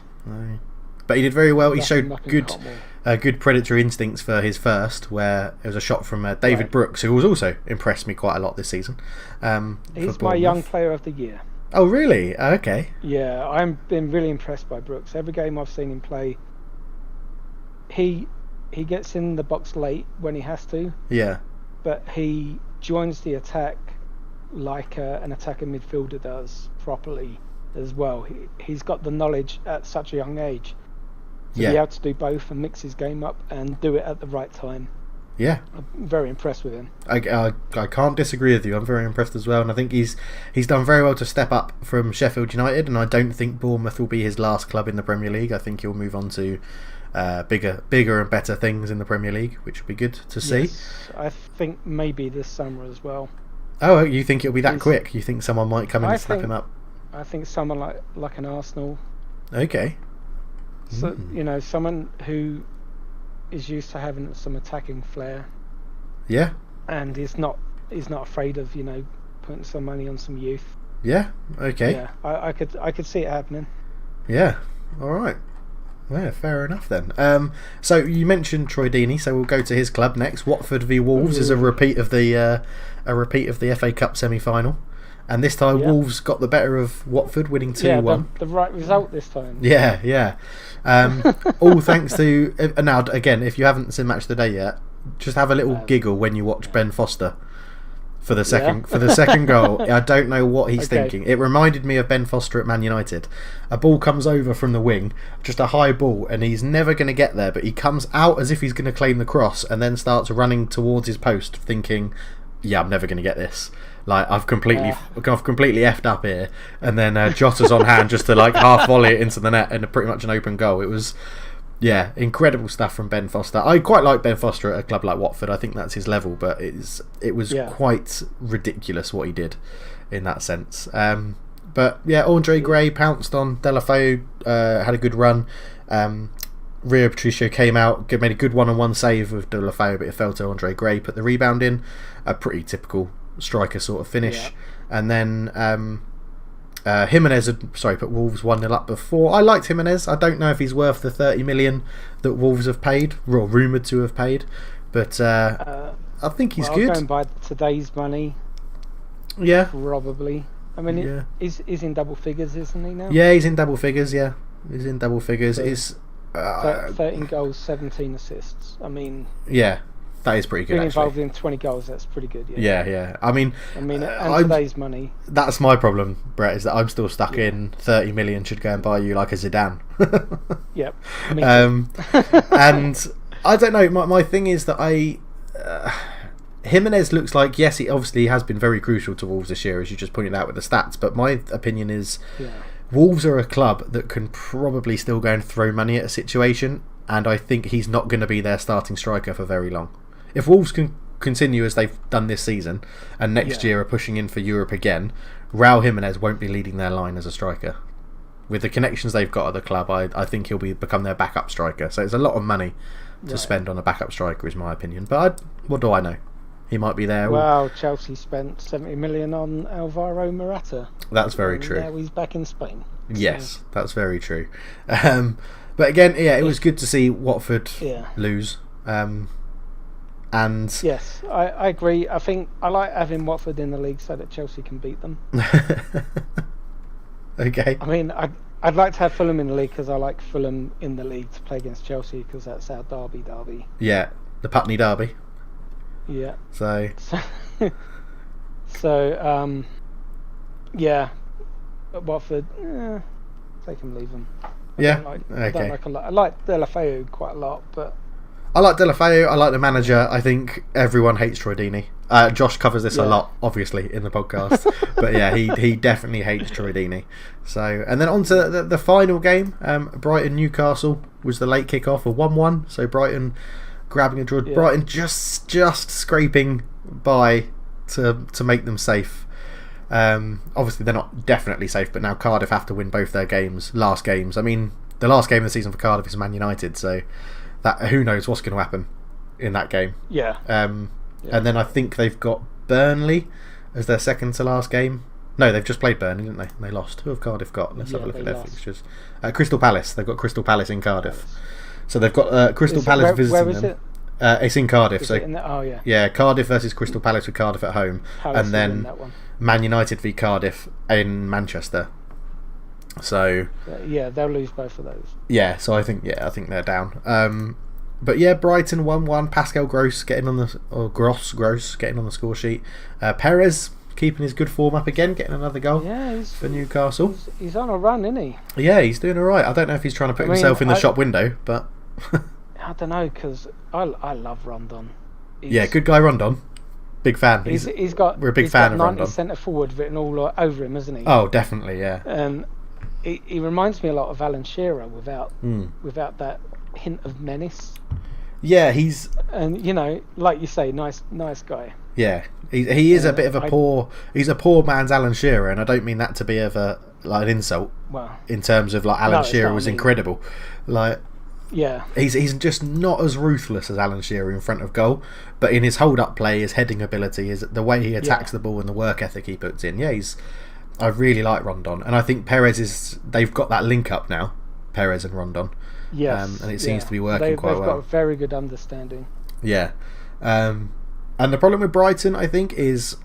but he did very well. He showed good predatory instincts for his first, where it was a shot from David Brooks, who has also impressed me quite a lot this season. He's my young player of the year. Oh, really? Okay. Yeah, I've been really impressed by Brooks. Every game I've seen him play, he gets in the box late when he has to. Yeah. But he joins the attack like an attacking midfielder does properly as well. He's got the knowledge at such a young age to be able to do both and mix his game up and do it at the right time. Yeah, I'm very impressed with him. I can't disagree with you. I'm very impressed as well, and I think he's done very well to step up from Sheffield United, and I don't think Bournemouth will be his last club in the Premier League. I think he'll move on to bigger and better things in the Premier League, which would be good to see. Yes, I think maybe this summer as well. Oh, you think it'll be that quick? You think someone might come in and snap him up? I think someone like an Arsenal. Okay. So someone who is used to having some attacking flair. Yeah. And he's not afraid of putting some money on some youth. Yeah. Okay. Yeah, I could see it happening. Yeah. All right. Yeah, fair enough then. So you mentioned Troy Deeney, so we'll go to his club next. Watford v Wolves is a repeat of the FA Cup semi-final, and this time Wolves got the better of Watford, winning 2-1. The right result this time. Yeah. All thanks to now again. If you haven't seen Match of the Day yet, just have a little giggle when you watch Ben Foster for the second goal. I don't know what he's thinking. It reminded me of Ben Foster at Man United. A ball comes over from the wing, just a high ball, and he's never going to get there, but he comes out as if he's going to claim the cross and then starts running towards his post thinking, yeah, I'm never going to get this. Like, I've completely effed up here. And then Jota's on hand just to half volley it into the net and pretty much an open goal. It was incredible stuff from Ben Foster. I quite like Ben Foster at a club like Watford. I think that's his level, but it was quite ridiculous what he did in that sense. But yeah, Andre Gray pounced on Delafeu, had a good run. Rio Patricio came out, made a good one-on-one save with Delafeu, but it fell to Andre Gray, put the rebound in. A pretty typical striker sort of finish. Yeah. And then Jimenez had put Wolves 1-0 up before. I liked Jimenez. I don't know if he's worth the 30 million that Wolves have paid, or rumoured to have paid, but I think he's good. Going by today's money, yeah, probably. I mean, he's in double figures, isn't he now? Yeah, he's in double figures. Yeah, he's in double figures. So, it's 13 goals, 17 assists. I mean, yeah, that is pretty good. Being involved in 20 goals, that's pretty good. Yeah. I mean, and today's money. That's my problem, Brett. Is that I'm still stuck in 30 million should go and buy you like a Zidane. Yep. And I don't know. My thing is that Jimenez looks like, yes, he obviously has been very crucial to Wolves this year, as you just pointed out with the stats. But my opinion is, Wolves are a club that can probably still go and throw money at a situation, and I think he's not going to be their starting striker for very long. If Wolves can continue as they've done this season, and next year are pushing in for Europe again, Raul Jimenez won't be leading their line as a striker. With the connections they've got at the club, I think he'll become their backup striker. So it's a lot of money to spend on a backup striker, is my opinion. But what do I know? He might be there. Well, Chelsea spent 70 million on Alvaro Morata. That's very true. Now he's back in Spain. Yes, that's very true. But again, it was good to see Watford lose. And yes, I agree. I think I like having Watford in the league so that Chelsea can beat them. Okay. I mean, I'd like to have Fulham in the league because I like Fulham in the league to play against Chelsea because that's our derby. Yeah, the Putney derby. Yeah. So yeah. But Watford, take them, leave them. I like Delafeu quite a lot, but I like Delafeu. I like the manager. I think everyone hates Troy Deeney. Josh covers this a lot, obviously, in the podcast. But yeah, he definitely hates Troy Deeney. So, and then on to the final game. Brighton Newcastle was the late kickoff, a 1-1. So Brighton grabbing a draw. Yeah. Brighton just scraping by to make them safe. Obviously, they're not definitely safe, but now Cardiff have to win both their last games. I mean, the last game of the season for Cardiff is Man United, so that who knows what's going to happen in that game. Yeah. And then I think they've got Burnley as their second to last game. No, they've just played Burnley, didn't they? They lost. Who have Cardiff got? Let's have a look at their fixtures. Crystal Palace. They've got Crystal Palace in Cardiff. So they've got Crystal Palace visiting where is them. It's in Cardiff. Yeah, Cardiff versus Crystal Palace with Cardiff at home, and then Man United v Cardiff in Manchester. So they'll lose both of those. Yeah, so I think they're down. But yeah, Brighton 1-1. Pascal Gross getting on the score sheet. Perez keeping his good form up again, getting another goal for Newcastle. He's on a run, isn't he? Yeah, he's doing all right. I don't know if he's trying to put himself in the shop window, but I don't know, because I love Rondon. Good guy Rondon. Big fan. We're a big fan of Rondon. 90 centre forward written all over him, isn't he? Oh, definitely, yeah. And he reminds me a lot of Alan Shearer without that hint of menace. Yeah, he's like you say, nice guy. Yeah, he is a bit of a poor. He's a poor man's Alan Shearer, and I don't mean that to be an insult. Well, in terms of Alan Shearer was incredible. He's just not as ruthless as Alan Shearer in front of goal, but in his hold up play, his heading ability, the way he attacks the ball, and the work ethic he puts in. Yeah, I really like Rondon, and I think Perez they've got that link up now, Perez and Rondon. Yes, and it seems to be working quite well. They've got a very good understanding. Yeah, and the problem with Brighton, I think, is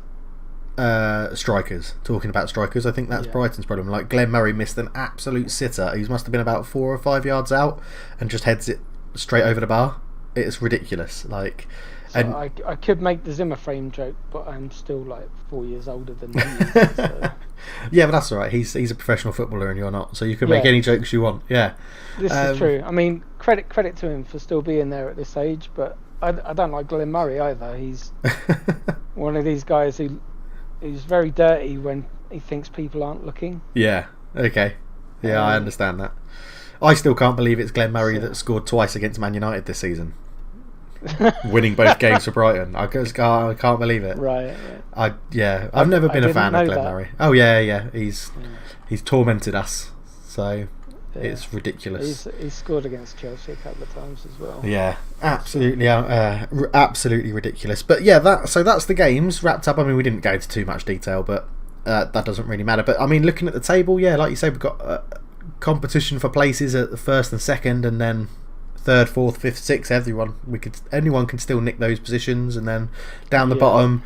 strikers. Talking about strikers, I think that's Brighton's problem. Like Glenn Murray missed an absolute sitter. He must have been about 4 or 5 yards out and just heads it straight over the bar. It's ridiculous. I could make the Zimmer frame joke, but I'm still 4 years older than he is. So. Yeah, but that's all right. He's a professional footballer and you're not, so you can make any jokes you want. Yeah, this is true. I mean, credit to him for still being there at this age, but I don't like Glenn Murray either. He's one of these guys who's very dirty when he thinks people aren't looking. Yeah. Okay. Yeah, I understand that. I still can't believe it's Glenn Murray that scored twice against Man United this season. winning both games for Brighton. I can't believe it. Right. I've never been a fan of Glenn Murray. Oh yeah. He's tormented us. So it's ridiculous. He's scored against Chelsea a couple of times as well. Yeah, absolutely ridiculous. But yeah, that's the games wrapped up. I mean, we didn't go into too much detail, but that doesn't really matter. But I mean, looking at the table, yeah, like you say, we've got competition for places at the first and second, and then third, fourth, fifth, sixth. Anyone can still nick those positions, and then down the bottom.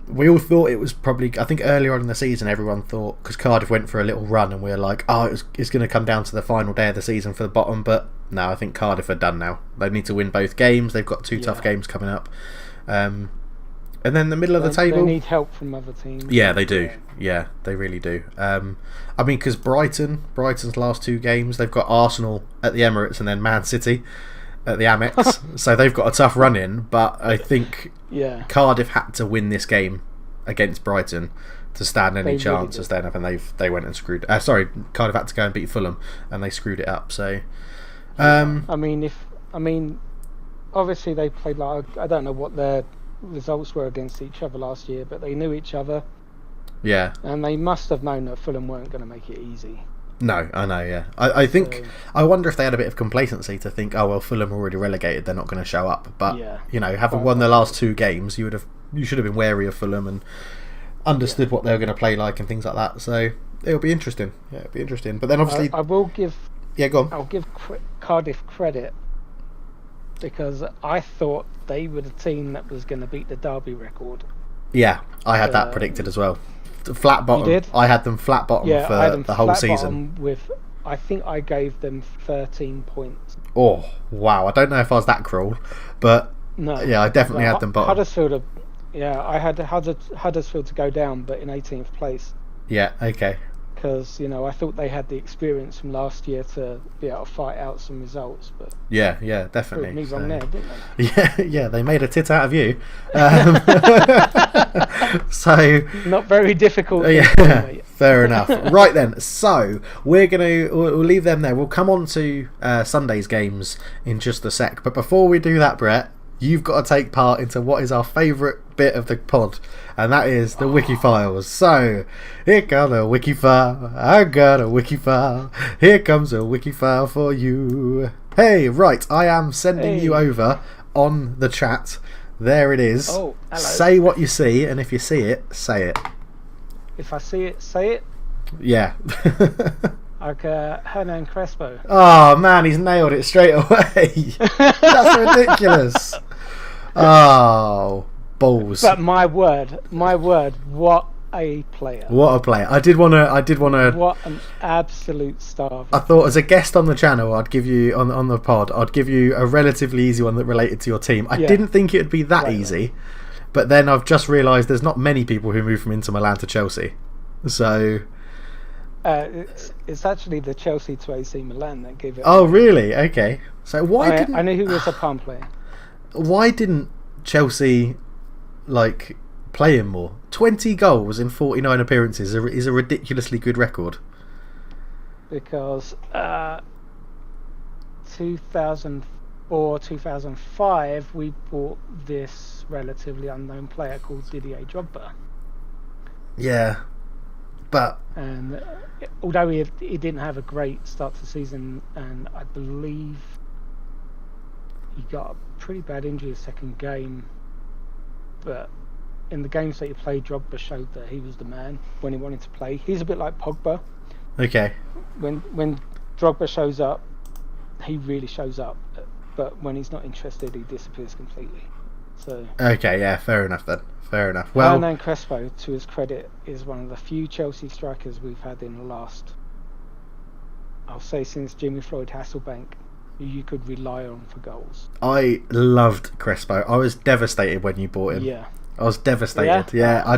We all thought it was probably, I think earlier on in the season, everyone thought, because Cardiff went for a little run and we were like, it's going to come down to the final day of the season for the bottom, but no, I think Cardiff are done now. They need to win both games. They've got two tough games coming up. And then the middle of the table... They need help from other teams. Yeah, they do. Yeah, they really do. I mean, because Brighton's last two games, they've got Arsenal at the Emirates and then Man City at the Amex, so they've got a tough run in, but I think Cardiff had to win this game against Brighton to stand any chance of staying up, and they went and screwed. Cardiff had to go and beat Fulham, and they screwed it up. So, I mean, obviously they played like, I don't know what their results were against each other last year, but they knew each other. Yeah, and they must have known that Fulham weren't going to make it easy. No, I know, yeah. I think, I wonder if they had a bit of complacency to think, oh well, Fulham are already relegated, they're not going to show up. But having won the last two games, you should have been wary of Fulham and understood what they were going to play like and things like that. So it'll be interesting. Yeah, it'll be interesting. But then obviously, I will give. Yeah, go on. I'll give Cardiff credit because I thought they were the team that was going to beat the Derby record. Yeah, I had that predicted as well. Flat bottom. You did? I had them flat bottom for the whole season. I think I gave them 13 points. Oh wow! I don't know if I was that cruel, but no. Yeah, I definitely had them bottom. Huddersfield, I had Huddersfield to go down, but in 18th place. Yeah. Okay. Because I thought they had the experience from last year to be able to fight out some results, but yeah, definitely. Proved me wrong there, didn't they? Yeah, they made a tit out of you. So not very difficult. Fair enough. Right then, so we'll leave them there. We'll come on to Sunday's games in just a sec, but before we do that, Brett, you've got to take part into what is our favourite bit of the pod, and that is the Wiki Files. So, here comes a Wiki file. I got a Wiki file. Here comes a Wiki file for you. Hey, right, I am sending you over on the chat. There it is. Oh, hello. Say what you see, and if you see it, say it. If I see it, say it. Yeah. Like Hernan Crespo. Oh man, he's nailed it straight away. That's ridiculous. Oh, balls. But my word, what a player. What a player. I did want to What an absolute star. I thought as a guest on the channel, I'd give you on the pod, I'd give you a relatively easy one that related to your team. I didn't think it would be that easy. But then I've just realised there's not many people who move from Inter Milan to Chelsea. So it's actually the Chelsea to AC Milan that gave it. Oh, really? Okay. So why didn't I know who was a palm player. Why didn't Chelsea play him more? 20 goals in 49 appearances is a ridiculously good record. Because 2004, 2005, we bought this relatively unknown player called Didier Drogba. Yeah, but and although he didn't have a great start to the season, and I believe he got a pretty bad injury the second game, but in the games that he played, Drogba showed that he was the man when he wanted to play. He's a bit like Pogba. Okay. When Drogba shows up, he really shows up, but when he's not interested, he disappears completely. So. Okay, yeah, fair enough then. Fair enough. Well, Hernan Crespo, to his credit, is one of the few Chelsea strikers we've had in the last, I'll say, since Jimmy Floyd Hasselbank, who you could rely on for goals. I loved Crespo. I was devastated when you bought him. Yeah. I was devastated. Yeah, I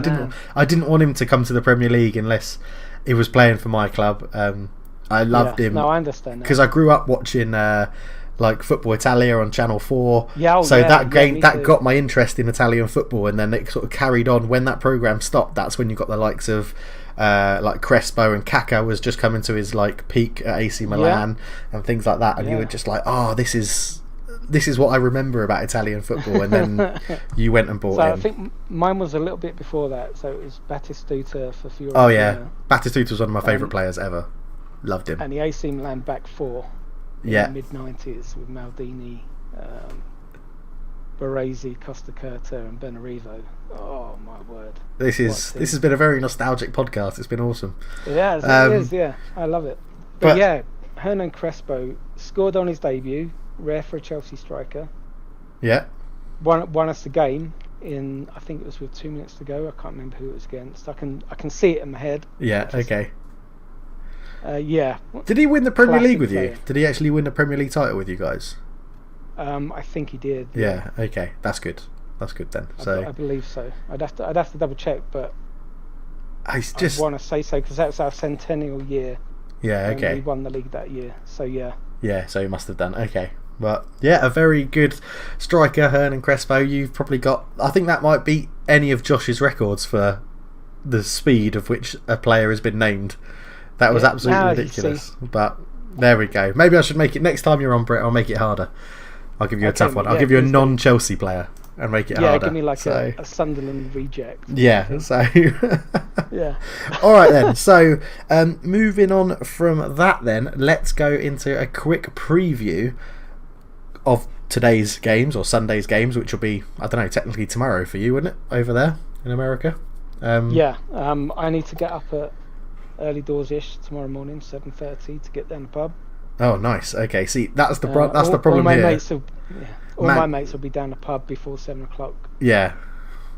didn't want him to come to the Premier League unless he was playing for my club. I loved him. No, I understand that. Because I grew up watching Football Italia on Channel 4. That got my interest in Italian football, and then it sort of carried on. When that programme stopped, that's when you got the likes of Crespo, and Kaká was just coming to his peak at AC Milan and things like that, and you were just like, oh, this is this is what I remember about Italian football, and then you went and bought So him. I think mine was a little bit before that. So it was Batistuta for Fiorentina. Oh yeah, Batistuta was one of my favourite players ever. Loved him. And the AC Milan back four in the mid-90s with Maldini, Baresi, Costa Curta and Benarivo. Oh my word. This has been a very nostalgic podcast. It's been awesome. Yeah, it is, yeah. I love it. But yeah, Hernan Crespo scored on his debut, rare for a Chelsea striker. Yeah. Won us the game in, I think it was with 2 minutes to go. I can't remember who it was against. I can see it in my head. Yeah, okay. Yeah. Did he win the Premier League with player. you? Did he actually win the Premier League title with you guys? I think he did. Yeah, okay. That's good. That's good then. So I believe so. I'd have to double check, but I want to say so because that was our centennial year. Yeah, okay. We won the league that year, so yeah. Yeah, so he must have done. Okay. But yeah, a very good striker, Hernan Crespo. You've probably got, I think that might beat any of Josh's records for the speed of which a player has been named. That was absolutely ridiculous. But there we go. Maybe I should make it, next time you're on, Brett, I'll make it harder. I'll give you a tough one. I'll give you a non-Chelsea player and make it harder. Yeah, give me like a Sunderland reject. Yeah, so yeah. All right then. So moving on from that, then let's go into a quick preview of today's games or Sunday's games, which will be, I don't know, technically tomorrow for you, wouldn't it, over there in America? Yeah. I need to get up at early doors-ish tomorrow morning, 7:30, to get down the pub. Oh, nice. Okay, see, that's the problem my here. My mates will be down the pub before 7 o'clock. Yeah.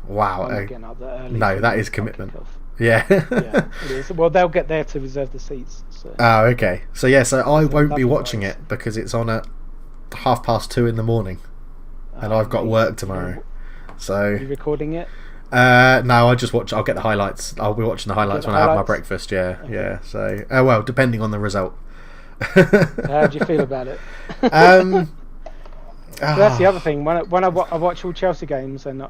Wow. I'm not getting up that early. No, that is commitment. Yeah. Yeah, it is. Well, they'll get there to reserve the seats. So. Oh, okay. So yeah, so I won't be watching it because it's on at 2:30 in the morning, and I've got work tomorrow. So. Are you recording it? No, I'll get the highlights. I'll be watching the highlights when I have my breakfast. Yeah, okay. Yeah. So, well, depending on the result. How do you feel about it? So that's the other thing. When I watch all Chelsea games, and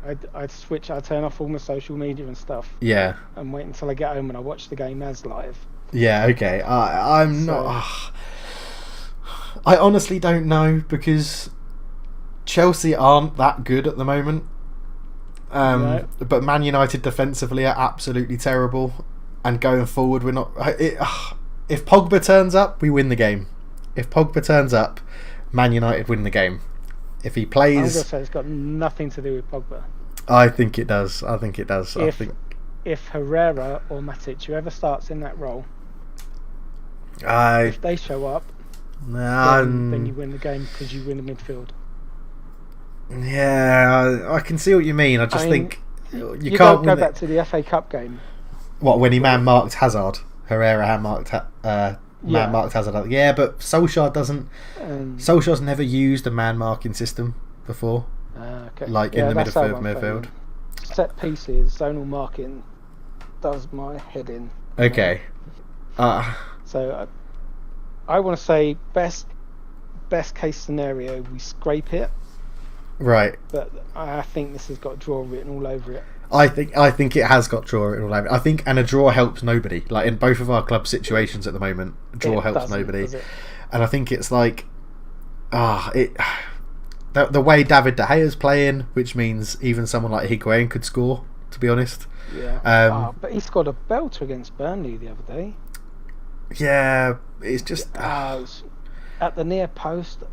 I turn off all my social media and stuff. Yeah. And wait until I get home and I watch the game as live. Yeah. Okay. I'm not. I honestly don't know because Chelsea aren't that good at the moment. Right. But Man United defensively are absolutely terrible, and going forward we're not. If Pogba turns up, we win the game. If Pogba turns up, Man United win the game. If he plays, I'm going to say it's got nothing to do with Pogba. I think it does. If Herrera or Matic, whoever starts in that role, if they show up, then you win the game because you win the midfield. Yeah, I can see what you mean. I think you can't go back to the FA Cup game. What, when he man-marked Hazard? Herrera man-marked Hazard. Yeah, but Solskjaer doesn't. Solskjaer's never used a man-marking system before. Okay. Like in the midfield. Set pieces, zonal marking does my head in. Okay. So I want to say best case scenario, we scrape it. Right. But I think this has got draw written all over it. I think it has got draw written all over it. I think, and a draw helps nobody. Like in both of our club situations at the moment, draw helps nobody. And I think it's like, the way David De Gea's playing, which means even someone like Higuain could score, to be honest. Yeah. But he scored a belter against Burnley the other day. Yeah, it's just it was at the near post.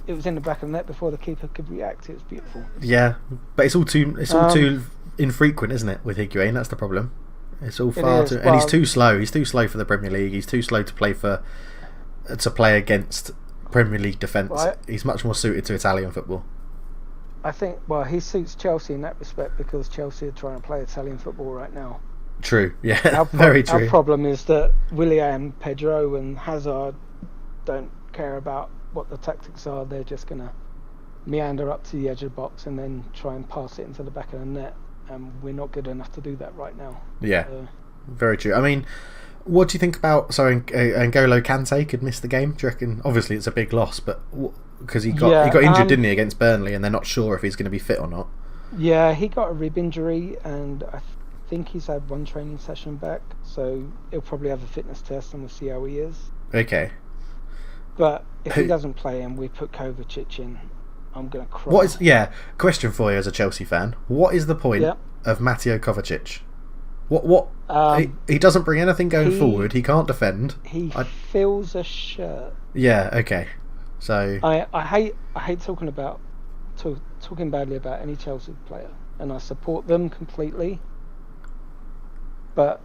It was in the back of the net before the keeper could react. It was beautiful. Yeah, but it's all too infrequent, isn't it? With Higuain, that's the problem. It's all far too, and he's too slow. He's too slow for the Premier League. He's too slow to play against Premier League defence. Right. He's much more suited to Italian football. I think. Well, he suits Chelsea in that respect because Chelsea are trying to play Italian football right now. True. Yeah. Very true. Our problem is that Willian, Pedro, and Hazard don't care about what the tactics are. They're just going to meander up to the edge of the box and then try and pass it into the back of the net, and we're not good enough to do that right now. Yeah, very true. I mean, what do you think about N'Golo Kante could miss the game? Do you reckon? Obviously it's a big loss, but because he got injured, didn't he, against Burnley, and they're not sure if he's going to be fit or not. Yeah, he got a rib injury, and I think he's had one training session back, so he'll probably have a fitness test and we'll see how he is. Okay. But if he doesn't play and we put Kovacic in, I'm going to cry. Question for you as a Chelsea fan. What is the point of Mateo Kovacic? What? He doesn't bring anything going forward. He can't defend. He fills a shirt. Yeah, okay. So I hate talking badly about any Chelsea player, and I support them completely. But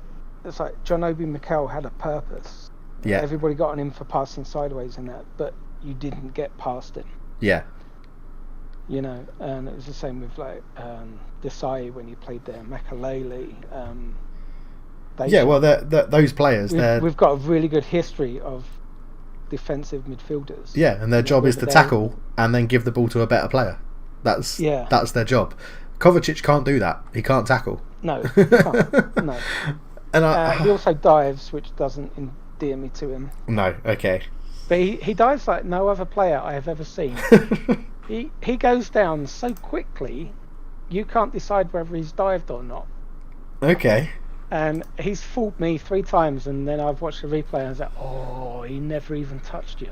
it's like John Obi Mikel had a purpose. Yeah. Everybody got on him for passing sideways and that, but you didn't get past him. Yeah. You know, and it was the same with like Desai when he played there, Makalele. Those players. We've got a really good history of defensive midfielders. Yeah, and their job is to tackle and then give the ball to a better player. That's their job. Kovacic can't do that. He can't tackle. No, he can't. No. And he also dives, which doesn't endear me to him. No, okay. But he dives like no other player I have ever seen. he goes down so quickly, you can't decide whether he's dived or not. Okay. And he's fooled me 3 times, and then I've watched the replay and I was like, oh, he never even touched you.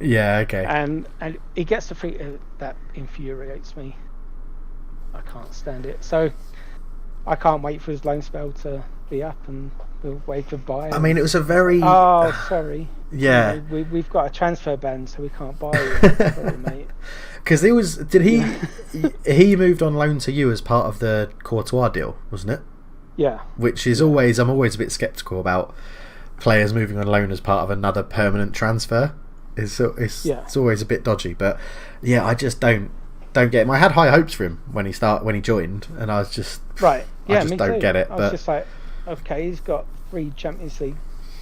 Yeah, okay. And he gets the free. That infuriates me. I can't stand it. So I can't wait for his loan spell to be up, and we'll wave goodbye. I mean, it was a very... Oh, sorry. Yeah. You know, we've got a transfer ban, so we can't buy you. Sorry, mate. Because he moved on loan to you as part of the Courtois deal, wasn't it? Yeah. Which is always... I'm always a bit sceptical about players moving on loan as part of another permanent transfer. It's always a bit dodgy. But yeah, I just don't get him. I had high hopes for him when he joined, and I was just... Right. Yeah, I just don't get it. I was just like, okay, he's got 3 Champions League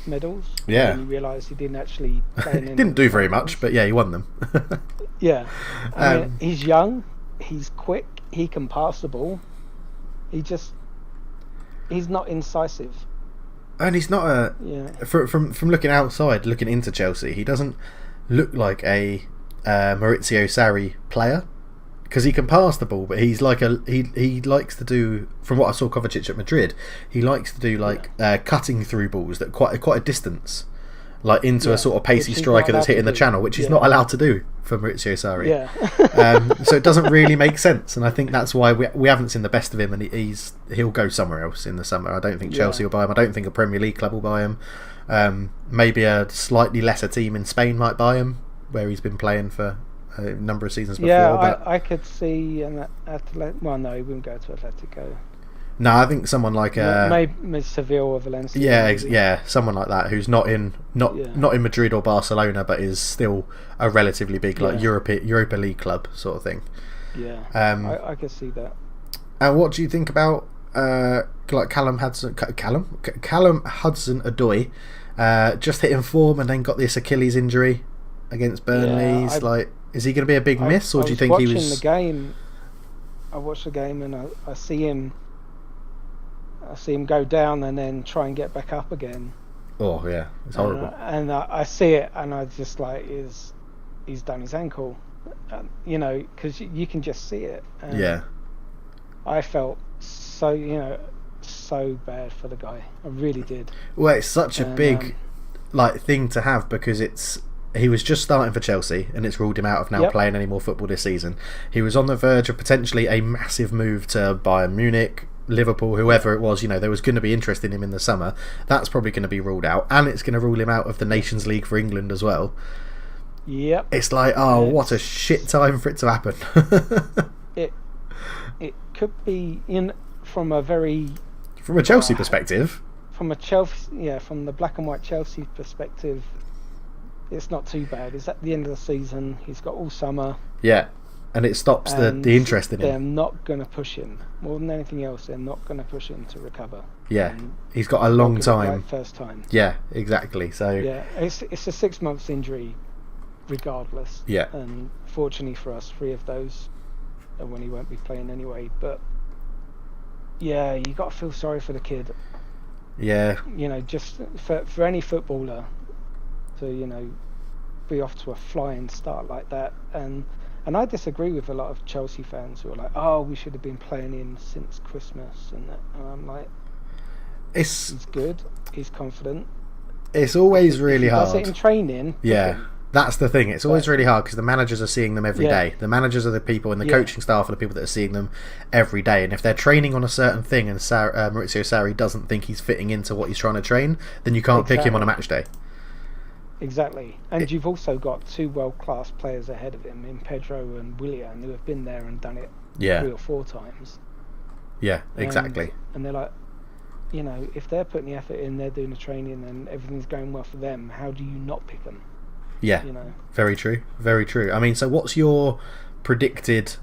medals. Yeah. And you realise he didn't actually play in any. Didn't do very much, but yeah, he won them. Yeah. I mean, he's young, he's quick, he can pass the ball. He's not incisive. And he's not a... Yeah. From looking outside, looking into Chelsea, he doesn't look like a Maurizio Sarri player. Because he can pass the ball, but he's like he likes to do, from what I saw Kovacic at Madrid, he likes to do cutting through balls that quite a distance, like into a sort of pacey striker that's hitting the channel, which he's not allowed to do for Maurizio Sarri. Yeah. So it doesn't really make sense, and I think that's why we haven't seen the best of him, and he'll go somewhere else in the summer. I don't think Chelsea will buy him. I don't think a Premier League club will buy him. Maybe a slightly lesser team in Spain might buy him, where he's been playing for a number of seasons before. Yeah, but I could see an well, no, he wouldn't go to Atletico. No, I think someone like maybe Seville or Valencia. Yeah, someone like that who's not in Madrid or Barcelona, but is still a relatively big Europa League club sort of thing. Yeah, I could see that. And what do you think about Callum Hudson-Odoi just hitting form and then got this Achilles injury against Burnley? Is he going to be a big miss, or do you think he was? I watched the game and I see him go down and then try and get back up again. Oh yeah, it's horrible. And I see it and I just like, he's done his ankle, because you can just see it. And yeah. I felt so bad for the guy. I really did. Well, it's such a big thing to have, because he was just starting for Chelsea, and it's ruled him out of now playing any more football this season. He was on the verge of potentially a massive move to Bayern Munich, Liverpool, whoever it was. There was going to be interest in him in the summer. That's probably going to be ruled out, and it's going to rule him out of the Nations League for England as well. Yep. It's like, what a shit time for it to happen. It could be from a Chelsea perspective. From the black and white Chelsea perspective, it's not too bad. It's at the end of the season. He's got all summer. Yeah, and it stops the interest in him. They're not going to push him. More than anything else, they're not going to push him to recover. Yeah, he's got a long time. Right first time. Yeah, exactly. So yeah, it's a 6 months injury, regardless. Yeah. And fortunately for us, 3 of those are when he won't be playing anyway. But yeah, you got to feel sorry for the kid. Yeah. Just for any footballer to be off to a flying start like that, and I disagree with a lot of Chelsea fans who are like, oh, we should have been playing him since Christmas and that, and I'm like, he's good, he's confident, it's always really hard. Does it in training, yeah, That's the thing. It's always really hard because the managers are seeing them every day. The managers are the people, and the coaching staff are the people that are seeing them every day. And if they're training on a certain thing and Maurizio Sarri doesn't think he's fitting into what he's trying to train, then you can't pick him on a match day. Exactly. And you've also got two world-class players ahead of him in Pedro and Willian, who have been there and done it 3 or 4 times. Yeah, exactly. And they're like, you know, if they're putting the effort in, they're doing the training and everything's going well for them, how do you not pick them? Yeah, you know? Very true. Very true. I mean, so what's your predicted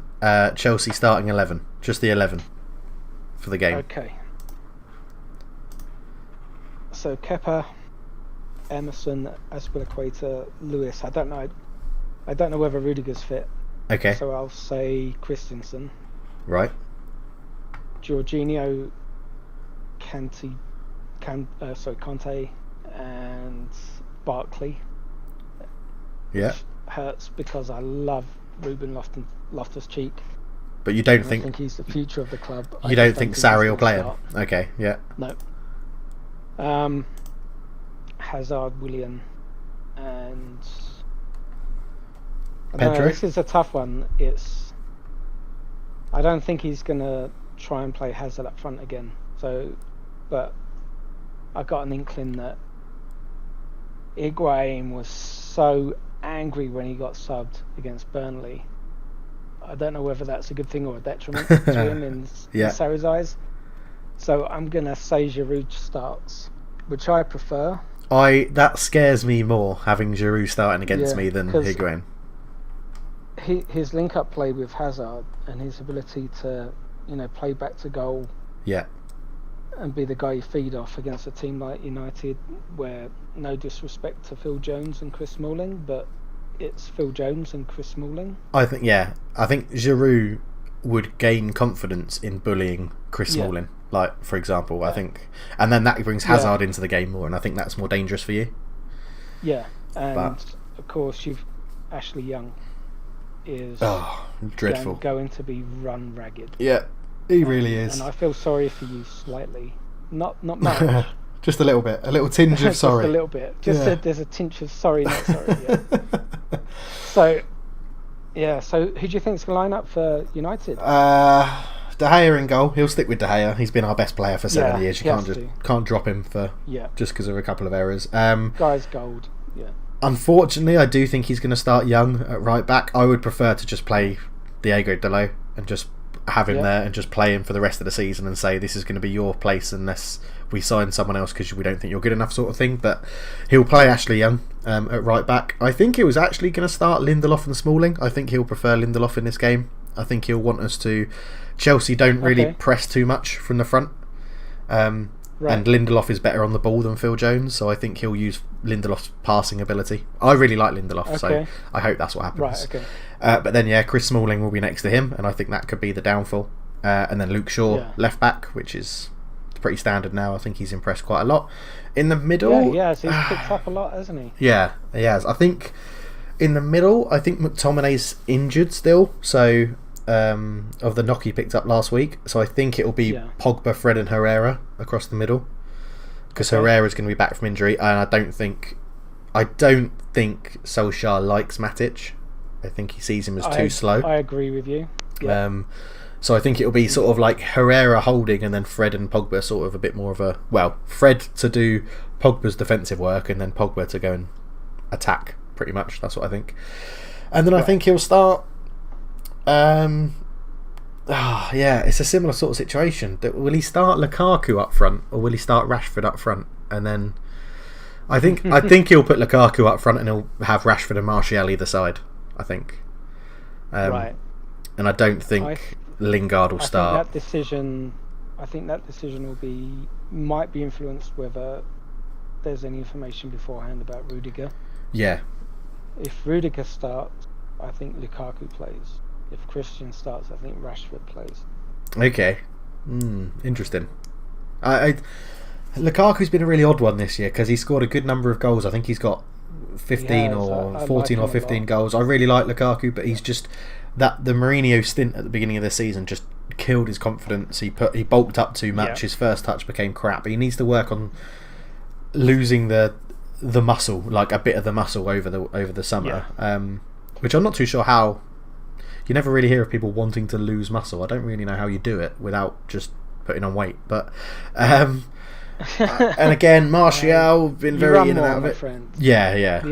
Chelsea starting 11? Just the 11 for the game. Okay. So Kepa, Emerson, Azpilicueta, Lewis. I don't know whether Rudiger's fit. Okay. So I'll say Christensen. Right. Jorginho, Kante, and Barkley. Yeah. Hurts because I love Ruben Loftus-Cheek. But you don't I think he's the future of the club. You don't think Sarri will play him? Okay, yeah. No. Hazard, Willian, and Pedro. This is a tough one. I don't think he's gonna try and play Hazard up front again. So, but I got an inkling that Higuain was so angry when he got subbed against Burnley. I don't know whether that's a good thing or a detriment to him in Sarri's eyes. So I'm gonna say Giroud starts, which I prefer. That scares me more, having Giroud starting against me than Higuain. His link-up play with Hazard and his ability to, play back to goal. Yeah. And be the guy you feed off against a team like United, where, no disrespect to Phil Jones and Chris Smalling, but it's Phil Jones and Chris Smalling. I think Giroud would gain confidence in bullying Chris Smalling, like, for example, I think. And then that brings Hazard into the game more, and I think that's more dangerous for you. Yeah, and of course, Ashley Young is dreadful. Going to be run ragged. Yeah, he really is. And I feel sorry for you slightly. Not much. Just a little bit. A little tinge of sorry. Just a little bit. There's a tinge of sorry, not sorry. Yeah. So who do you think is going to line up for United? De Gea in goal. He'll stick with De Gea. He's been our best player for 7 years. You can't drop him just because of a couple of errors. Guy's gold. Yeah. Unfortunately, I do think he's going to start Young at right back. I would prefer to just play Diego Dalot and just have him there and just play him for the rest of the season and say this is going to be your place unless we sign someone else because we don't think you're good enough, sort of thing. But he'll play Ashley Young at right back. I think he was actually going to start Lindelof and Smalling. I think he'll prefer Lindelof in this game. I think he'll want us to. Chelsea don't really press too much from the front. And Lindelof is better on the ball than Phil Jones, so I think he'll use Lindelof's passing ability. I really like Lindelof, so I hope that's what happens. But then, Chris Smalling will be next to him, and I think that could be the downfall. And then Luke Shaw, left back, which is pretty standard now. I think he's impressed quite a lot. In the middle... Yeah, so he's picked up a lot, hasn't he? Yeah, he has. I think in the middle, I think McTominay's injured still, so... of the knock he picked up last week, so I think it'll be Pogba, Fred and Herrera across the middle, because Herrera's going to be back from injury, and I don't think Solskjaer likes Matic. I think he sees him as too slow. I agree with you. So I think it'll be sort of like Herrera holding, and then Fred and Pogba sort of a bit more of a Fred to do Pogba's defensive work, and then Pogba to go and attack. Pretty much, that's what I think. And then I think he'll start. It's a similar sort of situation. Will he start Lukaku up front, or will he start Rashford up front? And then I think he'll put Lukaku up front, and he'll have Rashford and Martial either side. I think. And I don't think Lingard will start. I think that decision might be influenced whether there's any information beforehand about Rudiger. Yeah. If Rudiger starts, I think Lukaku plays. If Christian starts, I think Rashford plays. Okay. Interesting. Lukaku's been a really odd one this year because he scored a good number of goals. I think he's got 15 or 14 or 15 goals. I really like Lukaku, but he's just the Mourinho stint at the beginning of the season just killed his confidence. He bulked up too much. His first touch became crap. He needs to work on losing the the muscle, like a bit of the muscle over the summer, which I'm not too sure how. You never really hear of people wanting to lose muscle. I don't really know how you do it without just putting on weight. But and again, Martial been very in and out of it. Friend. Yeah.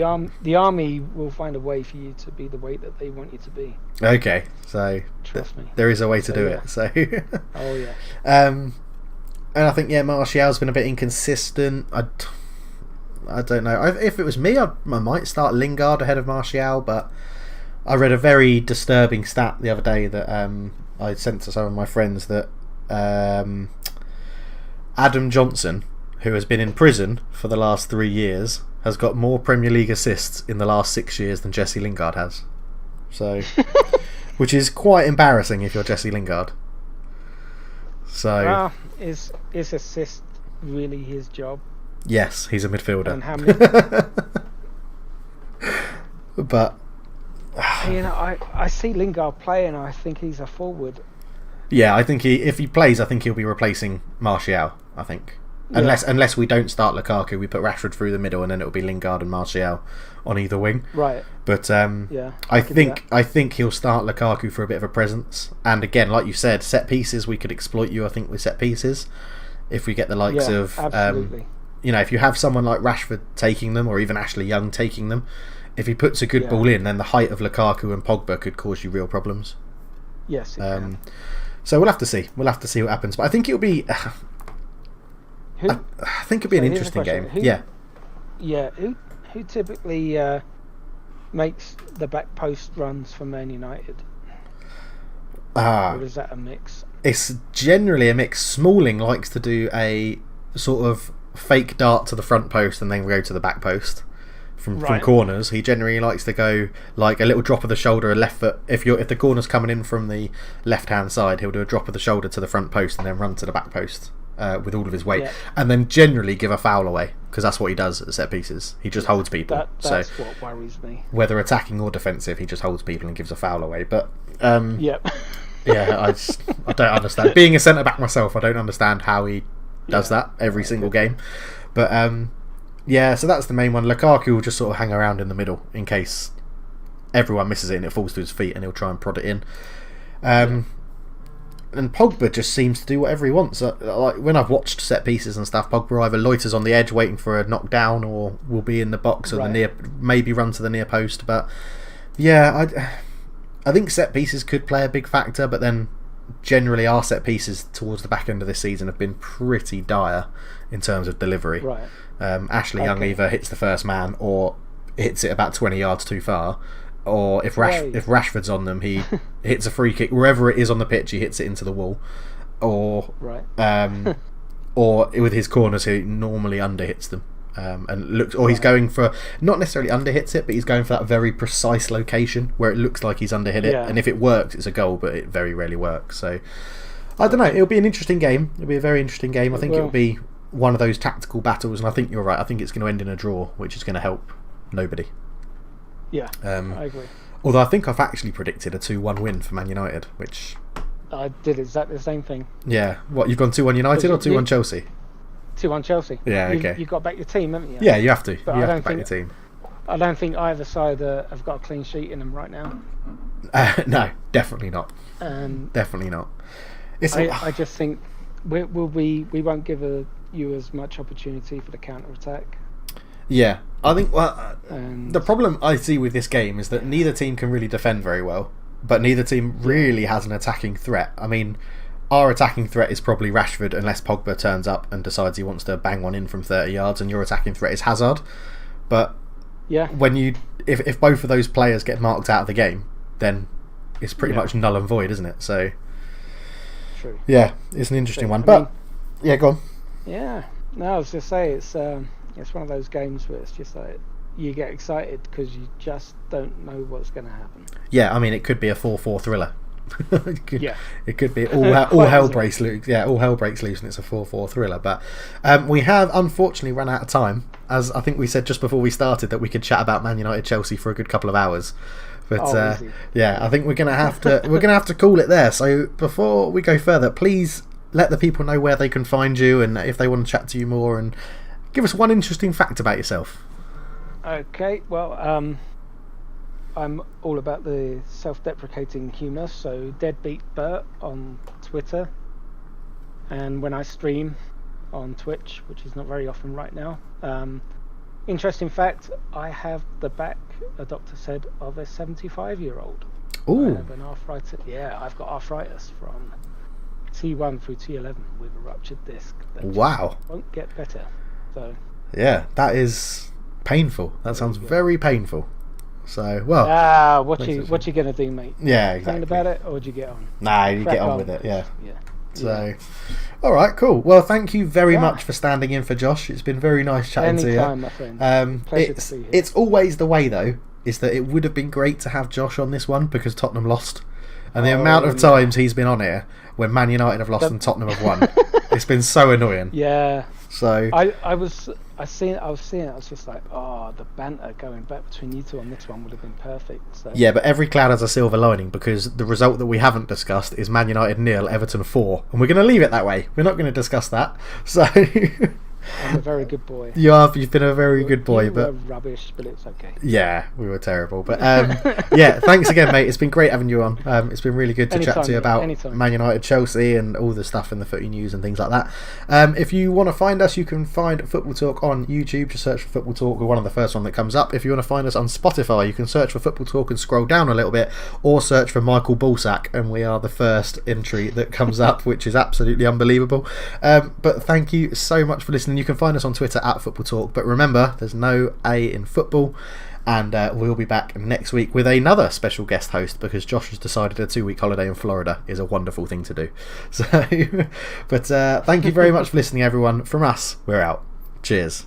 The army will find a way for you to be the weight that they want you to be. Okay, so trust me, there is a way to do it. So oh yeah. And I think Martial's been a bit inconsistent. I don't know. If it was me, I might start Lingard ahead of Martial, but I read a very disturbing stat the other day that I sent to some of my friends that Adam Johnson, who has been in prison for the last 3 years, has got more Premier League assists in the last 6 years than Jesse Lingard has. So, which is quite embarrassing if you're Jesse Lingard. So, is assist really his job? Yes, he's a midfielder. And how many? But I see Lingard play and I think he's a forward. Yeah, I think if he plays, I think he'll be replacing Martial. I think, unless we don't start Lukaku, we put Rashford through the middle, and then it'll be Lingard and Martial on either wing. Right. But I think he'll start Lukaku for a bit of a presence. And again, like you said, set pieces, we could exploit you. I think with set pieces, if we get the likes of absolutely. If you have someone like Rashford taking them, or even Ashley Young taking them, if he puts a good ball in, then the height of Lukaku and Pogba could cause you real problems. Yes. It can. So we'll have to see. We'll have to see what happens. But I think it'll be. I think it'll be an interesting game. Yeah. Who typically makes the back post runs for Man United? Or is that a mix? It's generally a mix. Smalling likes to do a sort of fake dart to the front post and then go to the back post from corners. He generally likes to go like a little drop of the shoulder, a left foot. If the corner's coming in from the left hand side, he'll do a drop of the shoulder to the front post and then run to the back post with all of his weight, and then generally give a foul away, because that's what he does at set pieces. He just holds people. That's what worries me. Whether attacking or defensive, he just holds people and gives a foul away. But I don't understand. Being a centre back myself, I don't understand how he does that every single game. But so that's the main one. Lukaku will just sort of hang around in the middle in case everyone misses it and it falls to his feet, and he'll try and prod it in. And Pogba just seems to do whatever he wants. Like when I've watched set pieces and stuff, Pogba either loiters on the edge waiting for a knockdown, or will be in the box or maybe run to the near post. But I think set pieces could play a big factor, but then generally our set pieces towards the back end of this season have been pretty dire in terms of delivery. Ashley Young either hits the first man or hits it about 20 yards too far, or if Rashford's on them, he hits a free kick wherever it is on the pitch, he hits it into the wall, or or with his corners he normally under hits them. He's going for, not necessarily under hits it, but he's going for that very precise location where it looks like he's under hit it, and if it works it's a goal, but it very rarely works. So I don't know, it'll be an interesting game. It'll be a very interesting game. I think it'll be one of those tactical battles, and I think you're right. I think it's going to end in a draw, which is going to help nobody. I agree. Although I think I've actually predicted a 2-1 win for Man United, which I did exactly the same thing. Yeah, what, you've gone 2-1 United or 2-1 Chelsea? 2-1 Chelsea. Yeah, okay. You got back your team, haven't you? Yeah, you have to. But you have to back your team. I don't think either side have got a clean sheet in them right now. No, definitely not. Definitely not. I just think we won't give you as much opportunity for the counter attack. Yeah, I think the problem I see with this game is that neither team can really defend very well, but neither team really has an attacking threat. I mean, our attacking threat is probably Rashford, unless Pogba turns up and decides he wants to bang one in from 30 yards, and your attacking threat is Hazard. But when if both of those players get marked out of the game, then it's pretty much null and void, isn't it? So true. Yeah, it's an interesting one. But go on. Yeah, no, I was just say it's one of those games where it's just like you get excited because you just don't know what's going to happen. Yeah, I mean, it could be a 4-4 thriller. It could be all hell breaks loose. Yeah, all hell breaks loose, and it's a 4-4 thriller. But we have unfortunately run out of time, as I think we said just before we started that we could chat about Man United Chelsea for a good couple of hours. But I think we're gonna have to call it there. So before we go further, please let the people know where they can find you, and if they want to chat to you more, and give us one interesting fact about yourself. Okay, well, I'm all about the self-deprecating humour, so Deadbeat Bert on Twitter, and when I stream on Twitch, which is not very often right now. Interesting fact, I have the back, a doctor said, of a 75-year-old. Ooh. I have an arthritis. Yeah, I've got arthritis from T1 through T11 with a ruptured disc. That Wow. won't get better. So. Yeah, that is painful. That sounds very painful. So, well. What you gonna do, mate? Yeah, exactly. Complain about it, or would you get on? Nah, you get on with it. Yeah. Yeah. So, all right, cool. Well, thank you very much for standing in for Josh. It's been very nice chatting to you. Anytime, my friend. Pleasure to be here. It's always the way, though, is that it would have been great to have Josh on this one because Tottenham lost. And the amount of times he's been on here when Man United have lost and Tottenham have won, it's been so annoying. Yeah. So I was seeing it. I was just like, the banter going back between you two on this one would have been perfect. So. Yeah, but every cloud has a silver lining because the result that we haven't discussed is Man United 0, Everton 4, and we're going to leave it that way. We're not going to discuss that. So. I'm a very good boy. You've been a very good boy, you but were rubbish, but it's okay. Yeah, we were terrible, but yeah, thanks again, mate. It's been great having you on. It's been really good to chat to you about Man United, Chelsea, and all the stuff in the footy news and things like that. If you want to find us, you can find Football Talk on YouTube. Just search for Football Talk. We're one of the first one that comes up. If you want to find us on Spotify, you can search for Football Talk and scroll down a little bit, or search for Michael Ballsack, and we are the first entry that comes up, which is absolutely unbelievable. But thank you so much for listening. You can find us on Twitter at Football Talk, but remember, there's no A in football, and we'll be back next week with another special guest host because Josh has decided a 2-week holiday in Florida is a wonderful thing to do. So, but thank you very much for listening, everyone. From us, we're out. Cheers.